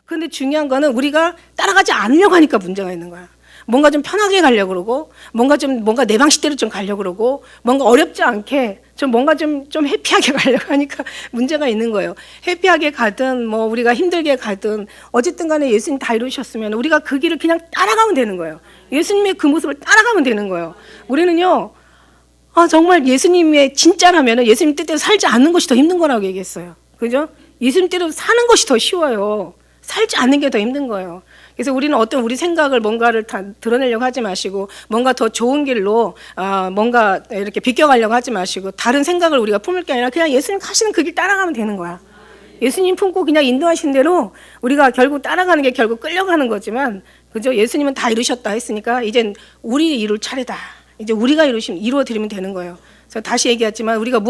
그런데 중요한 거는 우리가 따라가지 않으려고 하니까 문제가 있는 거야. 뭔가 좀 편하게 가려고 그러고, 뭔가 내 방식대로 좀 가려고 그러고, 뭔가 어렵지 않게, 뭔가 좀 해피하게 가려고 하니까 문제가 있는 거예요. 해피하게 가든, 우리가 힘들게 가든, 어쨌든 간에 예수님 다 이루셨으면 우리가 그 길을 그냥 따라가면 되는 거예요. 예수님의 그 모습을 따라가면 되는 거예요. 우리는요, 정말 예수님의 진짜라면 예수님 뜻대로 살지 않는 것이 더 힘든 거라고 얘기했어요. 그죠? 예수님 뜻대로 사는 것이 더 쉬워요. 살지 않는 게 더 힘든 거예요. 그래서 우리는 우리 생각을 뭔가를 다 드러내려고 하지 마시고, 뭔가 더 좋은 길로 뭔가 이렇게 비껴가려고 하지 마시고, 다른 생각을 우리가 품을 게 아니라 그냥 예수님 가시는 그 길 따라가면 되는 거야. 예수님 품고 그냥 인도하신 대로 우리가 결국 따라가는 게 결국 끌려가는 거지만, 그죠? 예수님은 다 이루셨다 했으니까 이젠 우리 이룰 차례다. 이제 우리가 이루어 드리면 되는 거예요. 그래서 다시 얘기했지만 우리가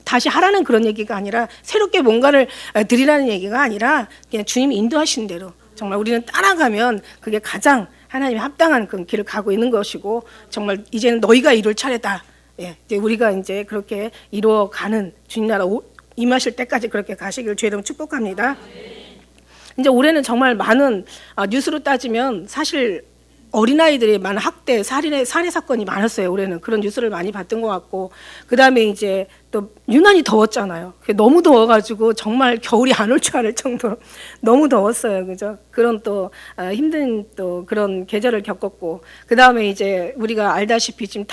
다시 하라는 그런 얘기가 아니라, 새롭게 뭔가를 드리라는 얘기가 아니라, 그냥 주님이 인도하신 대로 정말 우리는 따라가면 그게 가장 하나님이 합당한 그 길을 가고 있는 것이고, 정말 이제는 너희가 이룰 차례다. 이제 우리가 이제 그렇게 이루어가는 주님 나라 임하실 때까지 그렇게 가시길 주의 이름으로 축복합니다. 이제 올해는 정말 많은 뉴스로 따지면 사실 어린아이들이 많은 학대, 살해 사건이 많았어요. 올해는 그런 뉴스를 많이 봤던 것 같고, 그 다음에 이제 또 유난히 더웠잖아요. 너무 더워가지고 정말 겨울이 안 올 줄 알을 정도로 너무 더웠어요. 그죠? 그런 또 힘든 또 그런 계절을 겪었고, 그 다음에 이제 우리가 알다시피 지금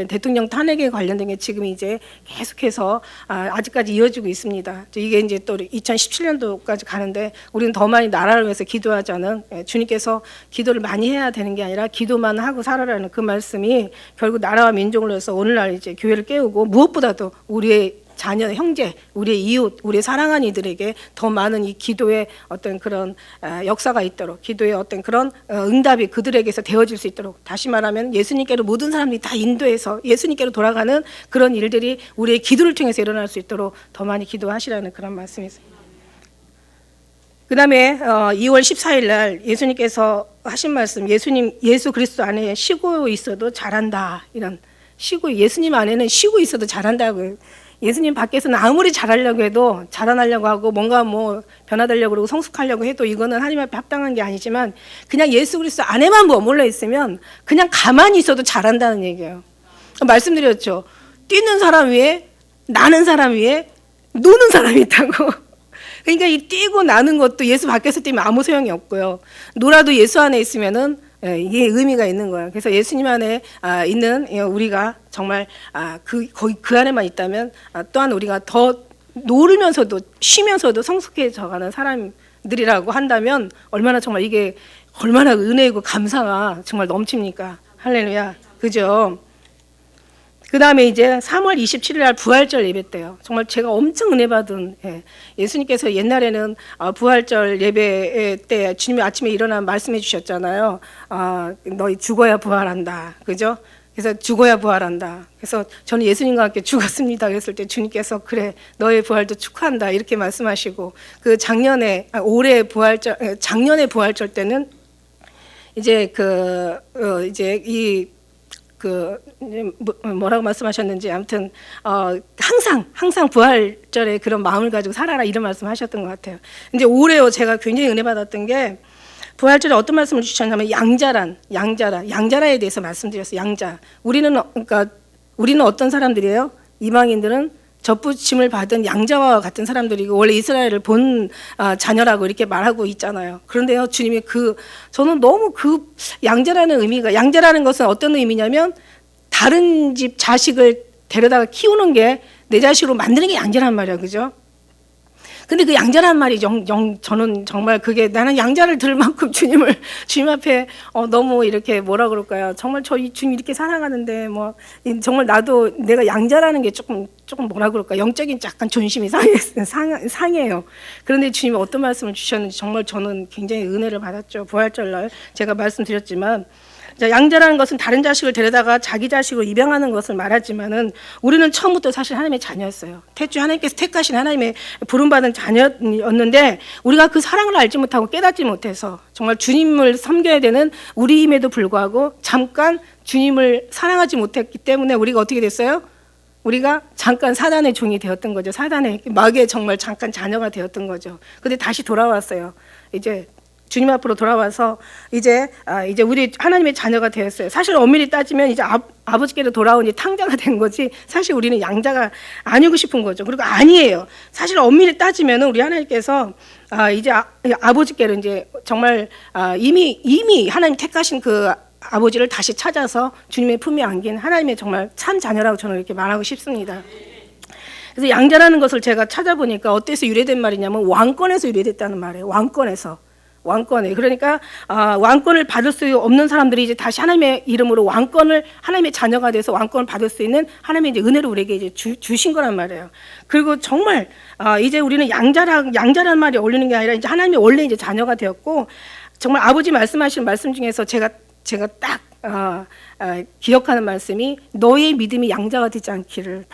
대통령 탄핵에 관련된 게 지금 이제 계속해서 아직까지 이어지고 있습니다. 이게 이제 또 2017년도까지 가는데, 우리는 더 많이 나라를 위해서 기도하자는, 주님께서 기도를 많이 해야 되는 게 아니라 기도만 하고 살아라는 그 말씀이 결국 나라와 민족을 위해서 오늘날 이제 교회를 깨우고, 무엇보다도 우리의 자녀, 형제, 우리의 이웃, 우리의 사랑하는 이들에게 더 많은 이 기도의 어떤 그런 역사가 있도록, 기도의 어떤 그런 응답이 그들에게서 되어질 수 있도록, 다시 말하면 예수님께로 모든 사람들이 다 인도해서 예수님께로 돌아가는 그런 일들이 우리의 기도를 통해서 일어날 수 있도록 더 많이 기도하시라는 그런 말씀이었습니다. 그 다음에 2월 14일 날 예수님께서 하신 말씀, 예수 그리스도 안에 쉬고 있어도 잘한다. 이런 예수님 안에는 쉬고 있어도 잘한다고요. 예수님 밖에서는 아무리 잘하려고 해도, 자라나려고 하고 뭔가 변화되려고 그러고 성숙하려고 해도 이거는 하나님 앞에 합당한 게 아니지만, 그냥 예수 그리스도 안에만 머물러 있으면 그냥 가만히 있어도 잘한다는 얘기예요. 말씀드렸죠. 뛰는 사람 위에, 나는 사람 위에, 노는 사람이 있다고. 그러니까 이 뛰고 나는 것도 예수 밖에서 뛰면 아무 소용이 없고요. 놀아도 예수 안에 있으면은 이게 의미가 있는 거예요. 그래서 예수님 안에 있는 우리가 정말 거의 그 안에만 있다면, 또한 우리가 더 놀면서도 쉬면서도 성숙해져가는 사람들이라고 한다면, 정말 이게 얼마나 은혜이고 감사가 정말 넘칩니까? 할렐루야. 그죠? 그 다음에 이제 3월 27일 날 부활절 예배 때요. 정말 제가 엄청 은혜 받은, 예수님께서 옛날에는 부활절 예배 때 주님이 아침에 일어나 말씀해 주셨잖아요. 너희 죽어야 부활한다. 그죠? 그래서 죽어야 부활한다. 그래서 저는 예수님과 함께 죽었습니다. 그랬을 때 주님께서 그래, 너의 부활도 축하한다. 이렇게 말씀하시고, 올해 작년에 부활절 때는 이제 뭐라고 말씀하셨는지, 아무튼 항상 부활절에 그런 마음을 가지고 살아라, 이런 말씀하셨던 것 같아요. 이제 올해요, 제가 굉장히 은혜 받았던 게, 부활절에 어떤 말씀을 주셨냐면 양자라에 대해서 말씀드렸어요. 양자. 우리는 어떤 사람들이에요? 이방인들은 접붙임을 받은 양자와 같은 사람들이고, 원래 이스라엘을 본 자녀라고 이렇게 말하고 있잖아요. 그런데요, 주님이 저는 너무 양자라는 것은 어떤 의미냐면, 다른 집 자식을 데려다가 키우는 게, 내 자식으로 만드는 게 양자란 말이야. 그죠? 근데 그 양자란 말이 저는 정말 나는 양자를 들 만큼 주님 앞에 너무 이렇게 뭐라 그럴까요? 정말 저희 주님 이렇게 사랑하는데, 정말 나도 내가 양자라는 게 조금 뭐라 그럴까? 영적인 약간 존심이 상해요. 그런데 주님이 어떤 말씀을 주셨는지 정말 저는 굉장히 은혜를 받았죠. 부활절날 제가 말씀드렸지만, 양자라는 것은 다른 자식을 데려다가 자기 자식으로 입양하는 것을 말하지만은, 우리는 처음부터 사실 하나님의 자녀였어요. 태초에 하나님께서 택하신 하나님의 부름받은 자녀였는데, 우리가 그 사랑을 알지 못하고 깨닫지 못해서 정말 주님을 섬겨야 되는 우리임에도 불구하고 잠깐 주님을 사랑하지 못했기 때문에 우리가 어떻게 됐어요? 우리가 잠깐 사단의 종이 되었던 거죠. 사단의 마귀의 정말 잠깐 자녀가 되었던 거죠. 근데 다시 돌아왔어요. 이제 주님 앞으로 돌아와서 이제 우리 하나님의 자녀가 되었어요. 사실 엄밀히 따지면 이제 아버지께로 돌아온 이 탕자가 된 거지. 사실 우리는 양자가 아니고 싶은 거죠. 그리고 아니에요. 사실 엄밀히 따지면 우리 하나님께서 이제 아버지께로 이제 정말 이미 하나님 택하신 그 아버지를 다시 찾아서 주님의 품에 안긴 하나님의 정말 참 자녀라고 저는 이렇게 말하고 싶습니다. 그래서 양자라는 것을 제가 찾아보니까 어디서 유래된 말이냐면 왕권에서 유래됐다는 말이에요. 왕권에. 그러니까 왕권을 받을 수 없는 사람들이 이제 다시 하나님의 이름으로 왕권을 하나님의 자녀가 돼서 왕권을 받을 수 있는 하나님의 이제 은혜를 우리에게 이제 주신 거란 말이에요. 그리고 정말 이제 우리는 양자라는 말이 어울리는 게 아니라 이제 하나님의 원래 이제 자녀가 되었고 정말 아버지 말씀하시는 말씀 중에서 제가 딱 기억하는 말씀이 너의 믿음이 양자가 되지 않기를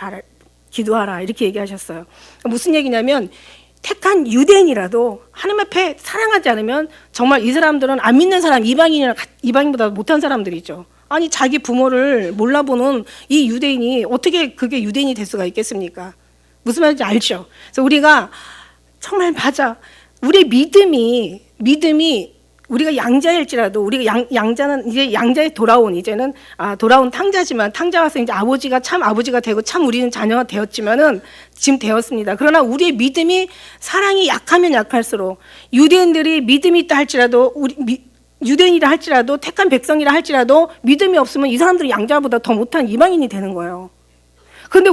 기도하라 이렇게 얘기하셨어요. 무슨 얘기냐면 택한 유대인이라도 하나님 앞에 사랑하지 않으면 정말 이 사람들은 안 믿는 사람, 이방인보다 못한 사람들이죠. 아니 자기 부모를 몰라보는 이 유대인이 어떻게 그게 유대인이 될 수가 있겠습니까? 무슨 말인지 알죠? 그래서 우리가 정말 맞아. 우리의 믿음이 우리가 양자일지라도 우리가 양자는 이제 양자에 돌아온 탕자지만 탕자 와서 이제 아버지가 참 아버지가 되고 참 우리는 자녀가 되었지만은 지금 되었습니다. 그러나 우리의 믿음이 사랑이 약하면 약할수록 유대인들이 믿음이 있다 할지라도 유대인이라 할지라도 택한 백성이라 할지라도 믿음이 없으면 이 사람들이 양자보다 더 못한 이방인이 되는 거예요. 그런데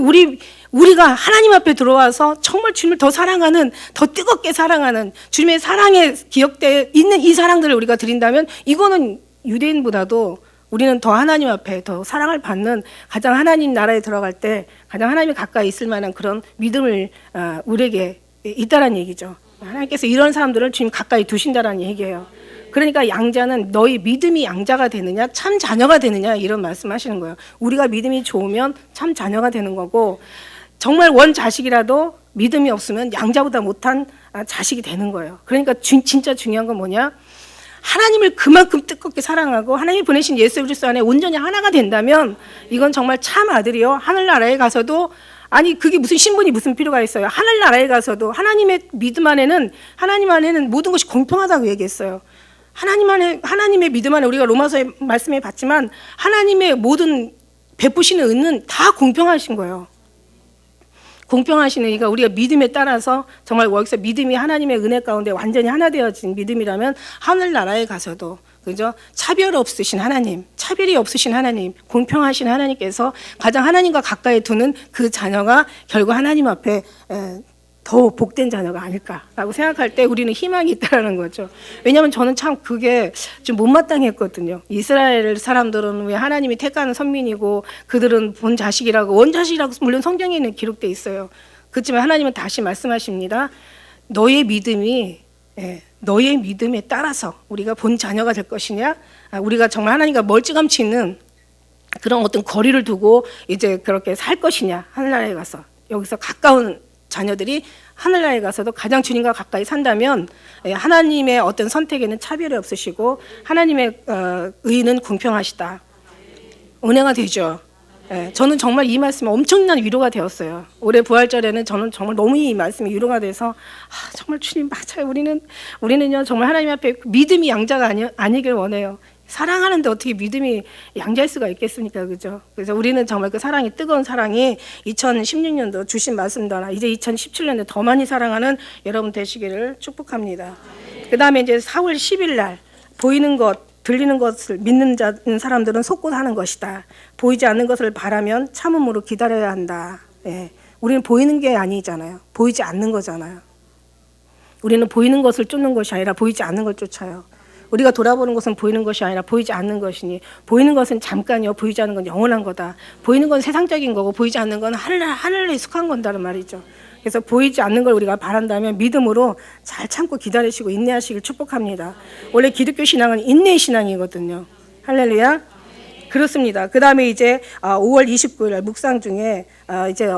우리가 하나님 앞에 들어와서 정말 주님을 더 사랑하는, 더 뜨겁게 사랑하는 주님의 사랑에 기억되어 있는 이 사랑들을 우리가 드린다면 이거는 유대인보다도 우리는 더 하나님 앞에 더 사랑을 받는 가장 하나님 나라에 들어갈 때 가장 하나님이 가까이 있을 만한 그런 믿음을 우리에게 있다라는 얘기죠. 하나님께서 이런 사람들을 주님 가까이 두신다라는 얘기예요. 그러니까 양자는 너희 믿음이 양자가 되느냐 참 자녀가 되느냐 이런 말씀하시는 거예요. 우리가 믿음이 좋으면 참 자녀가 되는 거고 정말 원 자식이라도 믿음이 없으면 양자보다 못한 자식이 되는 거예요. 그러니까 진짜 중요한 건 뭐냐? 하나님을 그만큼 뜨겁게 사랑하고 하나님이 보내신 예수 그리스도 안에 온전히 하나가 된다면 이건 정말 참 아들이요. 하늘나라에 가서도 아니 그게 무슨 신분이 무슨 필요가 있어요. 하늘나라에 가서도 하나님의 믿음 안에는 하나님 안에는 모든 것이 공평하다고 얘기했어요. 하나님의 믿음 안에 우리가 로마서의 말씀에 봤지만 하나님의 모든 베푸시는 은은 다 공평하신 거예요. 공평하시니까 우리가 믿음에 따라서 정말 여기서 믿음이 하나님의 은혜 가운데 완전히 하나 되어진 믿음이라면 하늘나라에 가서도 그죠? 차별이 없으신 하나님, 공평하신 하나님께서 가장 하나님과 가까이 두는 그 자녀가 결국 하나님 앞에 더 복된 자녀가 아닐까라고 생각할 때 우리는 희망이 있다는 거죠. 왜냐하면 저는 참 그게 좀 못마땅했거든요. 이스라엘 사람들은 왜 하나님이 택하는 선민이고 그들은 원자식이라고 물론 성경에는 기록돼 있어요. 그렇지만 하나님은 다시 말씀하십니다. 너의 믿음에 따라서 우리가 본 자녀가 될 것이냐, 우리가 정말 하나님과 멀찌감치 있는 그런 어떤 거리를 두고 이제 그렇게 살 것이냐, 하늘나라에 가서 여기서 가까운 자녀들이 하늘나라에 가서도 가장 주님과 가까이 산다면 하나님의 어떤 선택에는 차별이 없으시고 하나님의 의는 공평하시다. 은혜가 되죠. 저는 정말 이 말씀이 엄청난 위로가 되었어요. 올해 부활절에는 저는 정말 너무 이 말씀이 위로가 돼서 정말 주님 맞아요. 우리는요 정말 하나님 앞에 믿음이 양자가 아니길 원해요. 사랑하는데 어떻게 믿음이 양자일 수가 있겠습니까? 그죠? 그래서 우리는 정말 그 사랑이, 뜨거운 사랑이 2016년도 주신 말씀대로 이제 2017년에 더 많이 사랑하는 여러분 되시기를 축복합니다. 그 다음에 이제 4월 10일 날 보이는 것, 들리는 것을 믿는 사람들은 속고 하는 것이다. 보이지 않는 것을 바라면 참음으로 기다려야 한다. 우리는 보이는 게 아니잖아요. 보이지 않는 거잖아요. 우리는 보이는 것을 쫓는 것이 아니라 보이지 않는 걸 쫓아요. 우리가 돌아보는 것은 보이는 것이 아니라 보이지 않는 것이니 보이는 것은 잠깐이요 보이지 않는 건 영원한 거다. 보이는 건 세상적인 거고 보이지 않는 건 하늘에 속한 건다는 말이죠. 그래서 보이지 않는 걸 우리가 바란다면 믿음으로 잘 참고 기다리시고 인내하시길 축복합니다. 원래 기독교 신앙은 인내의 신앙이거든요. 할렐루야. 그렇습니다. 그 다음에 이제 5월 29일 묵상 중에 이제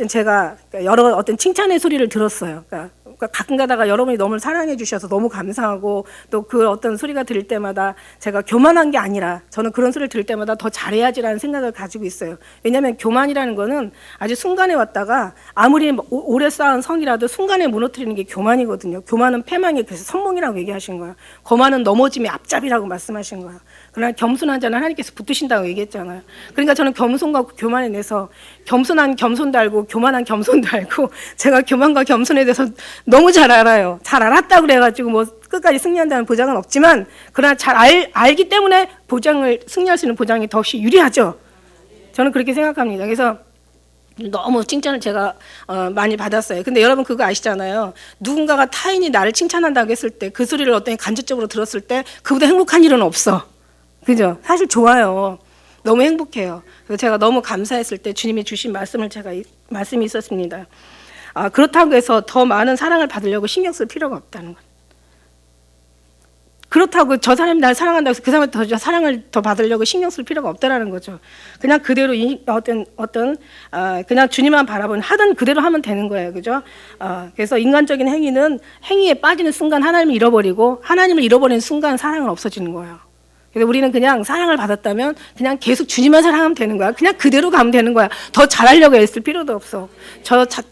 제가 여러 어떤 칭찬의 소리를 들었어요. 그러니까 가끔 가다가 여러분이 너무 사랑해 주셔서 너무 감사하고 또 그 어떤 소리가 들을 때마다 제가 교만한 게 아니라 저는 그런 소리를 들을 때마다 더 잘해야지라는 생각을 가지고 있어요. 왜냐하면 교만이라는 거는 아주 순간에 왔다가 아무리 오래 쌓은 성이라도 순간에 무너뜨리는 게 교만이거든요. 교만은 패망의 그래서 선몽이라고 얘기하신 거예요. 거만은 넘어짐의 앞잡이라고 말씀하신 거예요. 그러나 겸손한 자는 하나님께서 붙드신다고 얘기했잖아요. 그러니까 저는 겸손과 교만에 대해서 겸손한 겸손도 알고 교만한 겸손도 알고 제가 교만과 겸손에 대해서 너무 잘 알아요. 잘 알았다고 그래가지고 뭐 끝까지 승리한다는 보장은 없지만 그러나 잘 알기 때문에 승리할 수 있는 보장이 더없이 유리하죠. 저는 그렇게 생각합니다. 그래서 너무 칭찬을 제가 많이 받았어요. 근데 여러분 그거 아시잖아요. 누군가가 타인이 나를 칭찬한다고 했을 때 그 소리를 어떤 간접적으로 들었을 때 그보다 행복한 일은 없어. 그죠? 사실 좋아요. 너무 행복해요. 그래서 제가 너무 감사했을 때 주님이 주신 말씀이 있었습니다. 그렇다고 해서 더 많은 사랑을 받으려고 신경 쓸 필요가 없다는 것. 그렇다고 저 사람이 날 사랑한다고 해서 그 사람한테 더 사랑을 더 받으려고 신경 쓸 필요가 없다라는 거죠. 그냥 그대로 그냥 주님만 바라보는 하던 그대로 하면 되는 거예요. 그죠? 그래서 인간적인 행위는 행위에 빠지는 순간 하나님을 잃어버리고 하나님을 잃어버리는 순간 사랑은 없어지는 거예요. 그래서 우리는 그냥 사랑을 받았다면 그냥 계속 주님만 사랑하면 되는 거야. 그냥 그대로 가면 되는 거야. 더 잘하려고 애쓸 필요도 없어.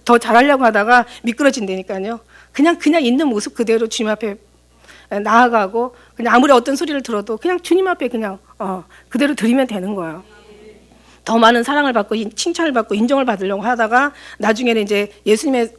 더 잘하려고 하다가 미끄러진다니까요. 그냥 있는 모습 그대로 주님 앞에 나아가고 그냥 아무리 어떤 소리를 들어도 그냥 주님 앞에 그냥 그대로 드리면 되는 거예요. 더 많은 사랑을 받고 칭찬을 받고 인정을 받으려고 하다가 나중에는 이제 예수님의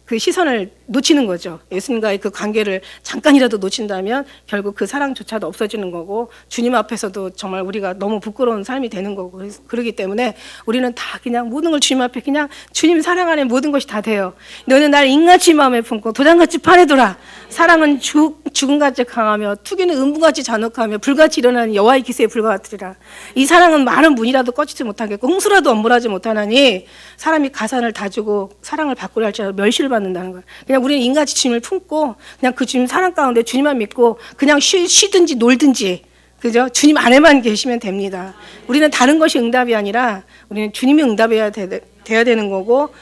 그 시선을 놓치는 거죠. 예수님과의 그 관계를 잠깐이라도 놓친다면 결국 그 사랑조차도 없어지는 거고 주님 앞에서도 정말 우리가 너무 부끄러운 삶이 되는 거고 그러기 때문에 우리는 다 그냥 모든 걸 주님 앞에 그냥 주님 사랑 안에 모든 것이 다 돼요. 너는 날 인같이 마음에 품고 도장같이 팔에 둬라. 사랑은 죽음같이 강하며 투기는 음부같이 잔혹하며 불같이 일어나는 여호와의 기세에 불과하리라. 이 사랑은 많은 문이라도 꺼지지 못하겠고 홍수라도 엄물하지 못하나니 사람이 가산을 다 주고 사랑을 받고자 할지라도 멸시를 받는다는 거예요. 그냥 우리는 인같이 주님을 품고 그냥 그 주님 사랑 가운데 주님만 믿고 그냥 쉬든지 놀든지 그죠? 주님 안에만 계시면 됩니다. 우리는 다른 것이 응답이 아니라 우리는 주님이 응답해야 돼야 되는 거고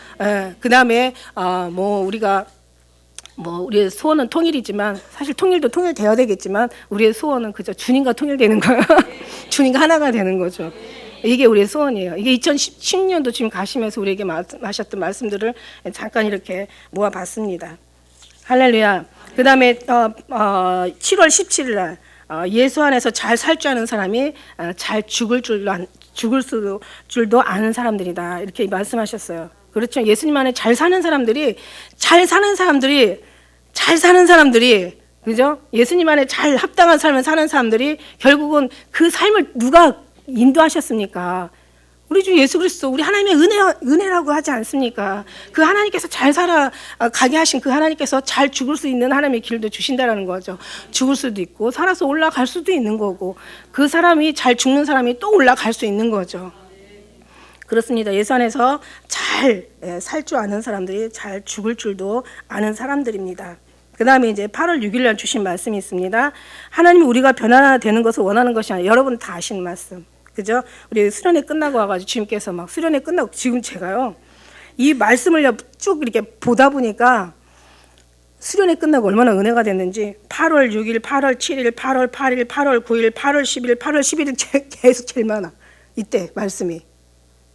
그 다음에 우리의 소원은 통일이지만 사실 통일돼야 되겠지만 우리의 소원은 그저 주님과 통일되는 거예요. 주님과 하나가 되는 거죠. 이게 우리의 소원이에요. 이게 2010년도 지금 가시면서 우리에게 하셨던 말씀들을 잠깐 이렇게 모아봤습니다. 할렐루야. 그 다음에 7월 17일 날 예수 안에서 잘 살 줄 아는 사람이 잘 죽을 줄도 아는 사람들이다. 이렇게 말씀하셨어요. 그렇죠. 예수님 안에 잘 사는 사람들이 그죠? 예수님 안에 잘 합당한 삶을 사는 사람들이 결국은 그 삶을 누가 인도하셨습니까? 우리 주 예수 그리스도, 우리 하나님의 은혜라고 하지 않습니까? 그 하나님께서 잘 살아가게 하신 그 하나님께서 잘 죽을 수 있는 하나님의 길도 주신다라는 거죠. 죽을 수도 있고 살아서 올라갈 수도 있는 거고 그 사람이 잘 죽는 사람이 또 올라갈 수 있는 거죠. 그렇습니다. 예수 안에서 잘 살 줄 아는 사람들이 잘 죽을 줄도 아는 사람들입니다. 그 다음에 이제 8월 6일 날 주신 말씀이 있습니다. 하나님이 우리가 변화되는 것을 원하는 것이 아니라 여러분 다 아시는 말씀. 그죠? 우리 수련회 끝나고 와가지고 주님께서 막 수련회 끝나고 지금 제가요 이 말씀을 쭉 이렇게 보다 보니까 수련회 끝나고 얼마나 은혜가 됐는지 8월 6일, 8월 7일, 8월 8일, 8월 9일, 8월 10일, 8월 11일 계속 제일 많아. 이때 말씀이.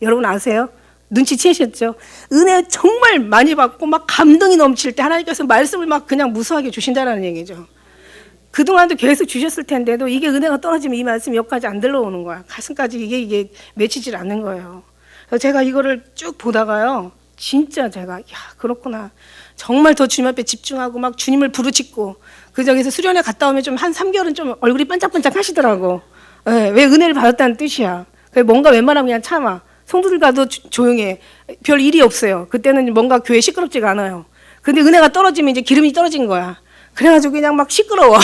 여러분 아세요? 눈치채셨죠? 은혜 정말 많이 받고 막 감동이 넘칠 때 하나님께서 말씀을 막 그냥 무수하게 주신다는 얘기죠. 그동안도 계속 주셨을 텐데도 이게 은혜가 떨어지면 이 말씀이 여기까지 안 들러오는 거야. 가슴까지 이게 맺히질 않는 거예요. 그래서 제가 이거를 쭉 보다가요. 진짜 제가 그렇구나. 정말 더 주님 앞에 집중하고 막 주님을 부르짖고 그 저기서 수련회 갔다 오면 좀 한 3개월은 좀 얼굴이 반짝반짝 하시더라고. 왜 은혜를 받았다는 뜻이야. 뭔가 웬만하면 그냥 참아. 성도들과도 조용해. 별 일이 없어요. 그때는 뭔가 교회 시끄럽지가 않아요. 근데 은혜가 떨어지면 이제 기름이 떨어진 거야. 그래가지고 그냥 막 시끄러워.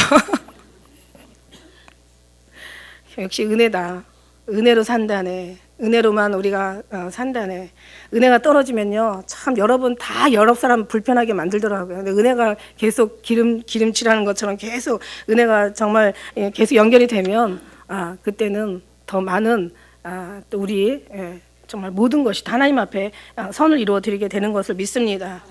역시 은혜다. 은혜로 산다네. 은혜로만 우리가 산다네. 은혜가 떨어지면요, 참 여러분 다 여러 사람 불편하게 만들더라고요. 근데 은혜가 계속 기름칠하는 것처럼 계속 은혜가 정말 계속 연결이 되면 그때는 더 많은 또 우리 정말 모든 것이 하나님 앞에 선을 이루어 드리게 되는 것을 믿습니다.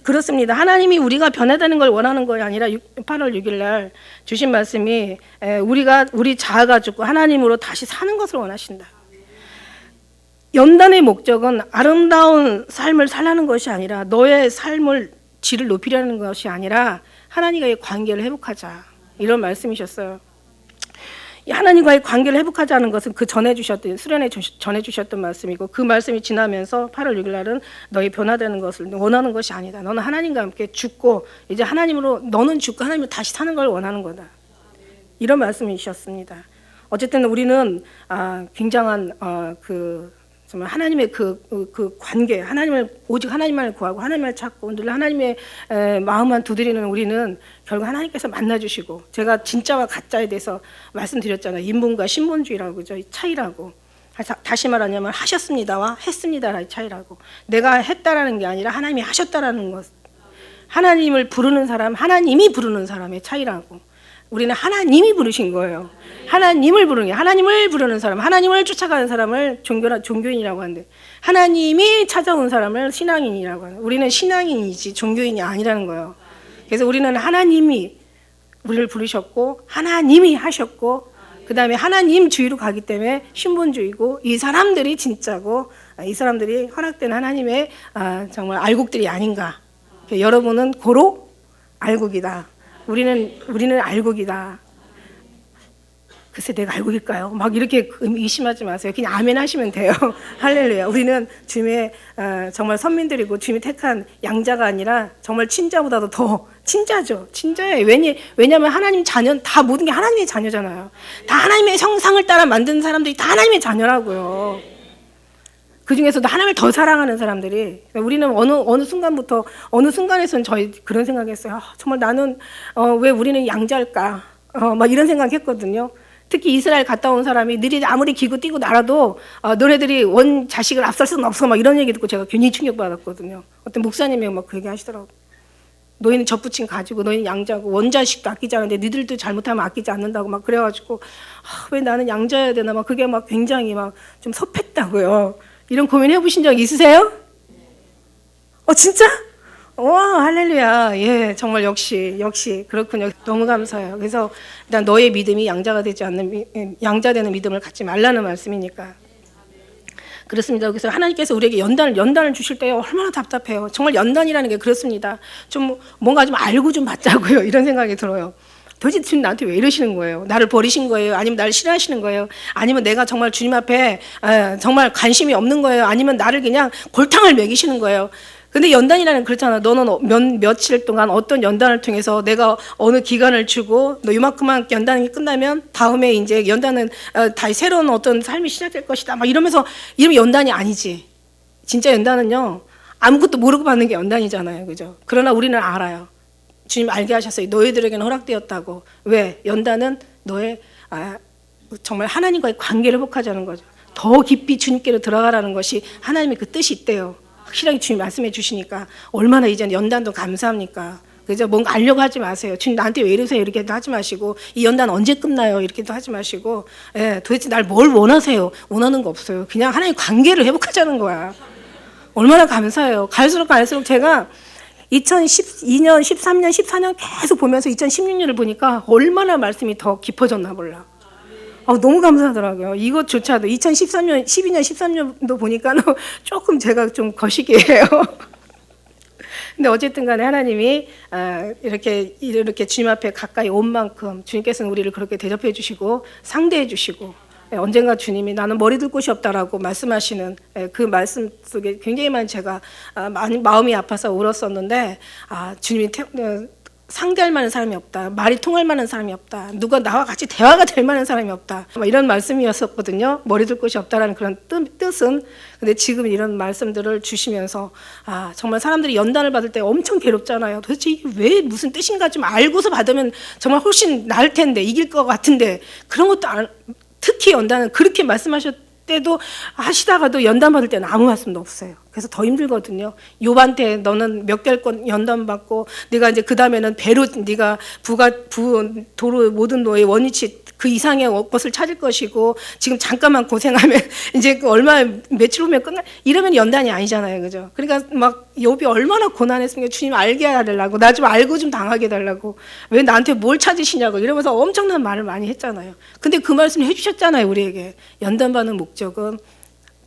그렇습니다. 하나님이 우리가 변화되는 걸 원하는 것이 아니라 8월 6일 날 주신 말씀이 우리 자아가 죽고 하나님으로 다시 사는 것을 원하신다. 연단의 목적은 아름다운 삶을 살라는 것이 아니라 너의 삶을 질을 높이려는 것이 아니라 하나님과의 관계를 회복하자, 이런 말씀이셨어요. 하나님과의 관계를 회복하자는 것은 그 수련회 전해 주셨던 말씀이고, 그 말씀이 지나면서 8월 6일 날은 너희 변화되는 것을 원하는 것이 아니다. 너는 하나님과 함께 죽고 이제 하나님으로, 너는 죽고 하나님으로 다시 사는 걸 원하는 거다, 이런 말씀이셨습니다. 어쨌든 우리는 굉장한 정말 하나님의 그 관계, 오직 하나님만을 구하고 하나님만을 찾고 늘 하나님의 마음만 두드리는 우리는 결국 하나님께서 만나주시고, 제가 진짜와 가짜에 대해서 말씀드렸잖아요. 인본과 신본주의라고, 그죠? 차이라고. 다시 말하냐면 하셨습니다와 했습니다라는 차이라고. 내가 했다라는 게 아니라 하나님이 하셨다라는 것. 하나님을 부르는 사람, 하나님이 부르는 사람의 차이라고. 우리는 하나님이 부르신 거예요. 하나님을 부르는 게, 하나님을 부르는 사람, 하나님을 쫓아가는 사람을 종교인이라고 하는데, 하나님이 찾아온 사람을 신앙인이라고 하는. 우리는 신앙인이지 종교인이 아니라는 거예요. 그래서 우리는 하나님이 우리를 부르셨고 하나님이 하셨고, 그 다음에 하나님 주의로 가기 때문에 신본주의고, 이 사람들이 진짜고 이 사람들이 허락된 하나님의 정말 알곡들이 아닌가. 여러분은 고로 알곡이다. 우리는 알곡이다. 글쎄 내가 알곡일까요? 막 이렇게 의심하지 마세요. 그냥 아멘 하시면 돼요. 할렐루야. 우리는 주님의 정말 선민들이고 주님이 택한 양자가 아니라 정말 친자보다도 더 친자죠. 친자예요. 왜냐하면 하나님 자녀, 다 모든 게 하나님의 자녀잖아요. 다 하나님의 형상을 따라 만든 사람들이 다 하나님의 자녀라고요. 그 중에서도 하나님을 더 사랑하는 사람들이, 우리는 어느 순간부터, 어느 순간에서는 저희 그런 생각했어요. 정말 나는 왜 우리는 양자일까? 막 이런 생각했거든요. 특히 이스라엘 갔다 온 사람이 너희들이 아무리 기고 뛰고 날아도 너네들이 원 자식을 앞설 수는 없어, 막 이런 얘기 듣고 제가 굉장히 충격받았거든요. 어떤 목사님이 막 그 얘기 하시더라고요. 너희는 접붙임 가지고 너희는 양자고 원자식도 아끼지 않는데 너희들도 잘못하면 아끼지 않는다고 막 그래가지고 왜 나는 양자여야 되나, 막 그게 막 굉장히 막 좀 섭했다고요. 이런 고민 해보신 적 있으세요? 진짜? 와, 할렐루야. 예, 정말 역시 그렇군요. 너무 감사해요. 그래서 일단 너의 믿음이 양자가 되지 않는, 양자되는 믿음을 갖지 말라는 말씀이니까. 그렇습니다. 그래서 하나님께서 우리에게 연단을 주실 때 얼마나 답답해요. 정말 연단이라는 게 그렇습니다. 좀 뭔가 좀 알고 좀 받자고요, 이런 생각이 들어요. 도대체 주님 나한테 왜 이러시는 거예요? 나를 버리신 거예요? 아니면 나를 싫어하시는 거예요? 아니면 내가 정말 주님 앞에 정말 관심이 없는 거예요? 아니면 나를 그냥 골탕을 먹이시는 거예요? 근데 연단이라는 그렇잖아. 너는 며칠 동안 어떤 연단을 통해서 내가 어느 기간을 주고 너 이만큼만 연단이 끝나면 다음에 이제 연단은 다시 새로운 어떤 삶이 시작될 것이다, 막 이러면서, 이러면 연단이 아니지. 진짜 연단은요, 아무것도 모르고 받는 게 연단이잖아요, 그죠? 그러나 우리는 알아요. 주님 알게 하셨어요. 너희들에게는 허락되었다고. 왜? 연단은 너의 정말 하나님과의 관계를 회복하자는 거죠. 더 깊이 주님께로 들어가라는 것이 하나님의 그 뜻이 있대요. 확실하게 주님 말씀해 주시니까 얼마나 이제 연단도 감사합니까? 그죠? 뭔가 알려고 하지 마세요. 주님 나한테 왜 이러세요? 이렇게도 하지 마시고, 이 연단 언제 끝나요? 이렇게도 하지 마시고, 도대체 날 뭘 원하세요? 원하는 거 없어요. 그냥 하나님 관계를 회복하자는 거야. 얼마나 감사해요. 갈수록 제가 2012년, 13년, 14년 계속 보면서 2016년을 보니까 얼마나 말씀이 더 깊어졌나 몰라. 너무 감사하더라고요. 이것조차도 2013년, 12년, 13년도 보니까 조금 제가 좀 거시기해요. 근데 어쨌든 간에 하나님이 이렇게 주님 앞에 가까이 온 만큼 주님께서는 우리를 그렇게 대접해 주시고 상대해 주시고, 언젠가 주님이 나는 머리 둘 곳이 없다라고 말씀하시는 그 말씀 속에 굉장히 많이 제가 많이 마음이 아파서 울었었는데, 주님이 상대할 만한 사람이 없다, 말이 통할 만한 사람이 없다, 누가 나와 같이 대화가 될 만한 사람이 없다, 이런 말씀이었었거든요. 머리 둘 곳이 없다라는 그런 뜻은. 근데 지금 이런 말씀들을 주시면서 정말 사람들이 연단을 받을 때 엄청 괴롭잖아요. 도대체 이게 왜 무슨 뜻인가 좀 알고서 받으면 정말 훨씬 나을 텐데, 이길 것 같은데, 그런 것도 특히 연단은 그렇게 말씀하셨 때도 하시다가도 연단 받을 때는 아무 말씀도 없어요. 그래서 더 힘들거든요. 욥한테 너는 몇 개월 연단 받고 네가 이제 그 다음에는 배로 네가 도로 모든 너의 원위치 그 이상의 것을 찾을 것이고 지금 잠깐만 고생하면 이제 그 얼마 며칠 후면 끝나 이러면 연단이 아니잖아요, 그죠? 그러니까 막 욥이 얼마나 고난했으니까 주님 알게 해달라고 나 좀 알고 좀 당하게 해달라고 왜 나한테 뭘 찾으시냐고 이러면서 엄청난 말을 많이 했잖아요. 근데 그 말씀을 해주셨잖아요, 우리에게. 연단받는 목적은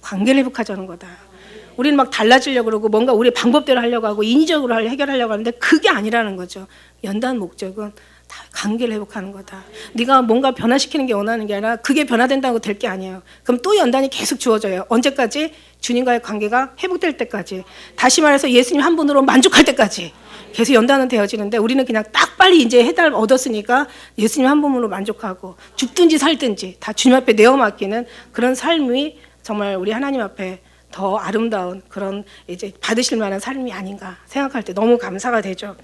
관계를 회복하자는 거다. 우리는 막 달라지려고 그러고 뭔가 우리 방법대로 하려고 하고 인위적으로 해결하려고 하는데 그게 아니라는 거죠. 연단 목적은 다 관계를 회복하는 거다. 네가 뭔가 변화시키는 게 원하는 게 아니라 그게 변화된다고 될 게 아니에요. 그럼 또 연단이 계속 주어져요. 언제까지? 주님과의 관계가 회복될 때까지. 다시 말해서 예수님 한 분으로 만족할 때까지. 계속 연단은 되어지는데 우리는 그냥 딱 빨리 이제 해달 얻었으니까 예수님 한 분으로 만족하고 죽든지 살든지 다 주님 앞에 내어 맡기는 그런 삶이 정말 우리 하나님 앞에 더 아름다운 그런 이제 받으실 만한 삶이 아닌가 생각할 때 너무 감사가 되죠.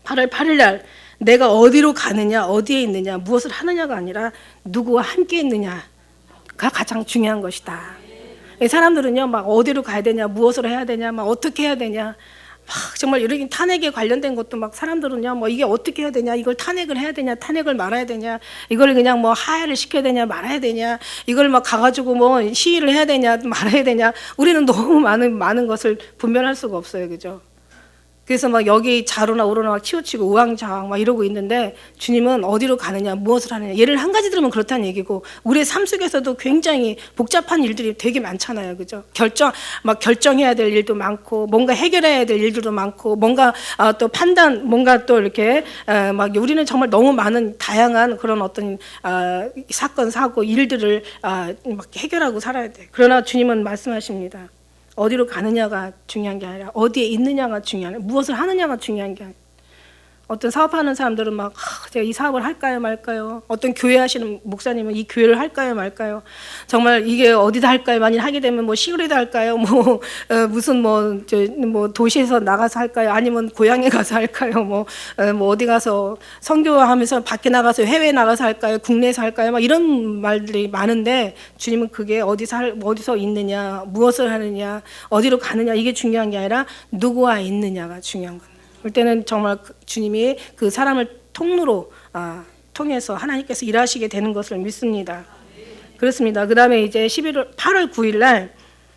8월 8일 날 내가 어디로 가느냐, 어디에 있느냐, 무엇을 하느냐가 아니라 누구와 함께 있느냐가 가장 중요한 것이다. 사람들은요, 막 어디로 가야 되냐, 무엇을 해야 되냐, 막 어떻게 해야 되냐, 막 정말 이렇게 탄핵에 관련된 것도 막 사람들은요, 뭐 이게 어떻게 해야 되냐, 이걸 탄핵을 해야 되냐, 탄핵을 말아야 되냐, 이걸 그냥 뭐 하야를 시켜야 되냐, 말아야 되냐, 이걸 막 가가지고 뭐 시위를 해야 되냐, 말아야 되냐, 우리는 너무 많은 것을 분별할 수가 없어요, 그죠? 그래서 막 여기 좌로나 우로나 막 치우치고 우왕좌왕 막 이러고 있는데 주님은 어디로 가느냐, 무엇을 하느냐. 예를 한 가지 들으면 그렇다는 얘기고 우리의 삶 속에서도 굉장히 복잡한 일들이 되게 많잖아요, 그죠? 결정해야 될 일도 많고 뭔가 해결해야 될 일들도 많고 뭔가 또 판단, 뭔가 또 이렇게 막 우리는 정말 너무 많은 다양한 그런 어떤 사건, 사고, 일들을 막 해결하고 살아야 돼. 그러나 주님은 말씀하십니다. 어디로 가느냐가 중요한 게 아니라 어디에 있느냐가 중요한, 무엇을 하느냐가 중요한 게 아니라. 어떤 사업하는 사람들은 막 제가 이 사업을 할까요 말까요? 어떤 교회 하시는 목사님은 이 교회를 할까요 말까요? 정말 이게 어디다 할까요? 만일 하게 되면 뭐 시골에다 할까요? 뭐 무슨 뭐 도시에서 나가서 할까요? 아니면 고향에 가서 할까요? 뭐 어디 가서 선교하면서 밖에 나가서 해외에 나가서 할까요? 국내에서 할까요? 막 이런 말들이 많은데 주님은 그게 어디서 있느냐, 무엇을 하느냐, 어디로 가느냐 이게 중요한 게 아니라 누구와 있느냐가 중요한 겁니다. 그럴 때는 정말 주님이 그 사람을 통해서 하나님께서 일하시게 되는 것을 믿습니다. 그렇습니다. 그 다음에 이제 8월 9일 날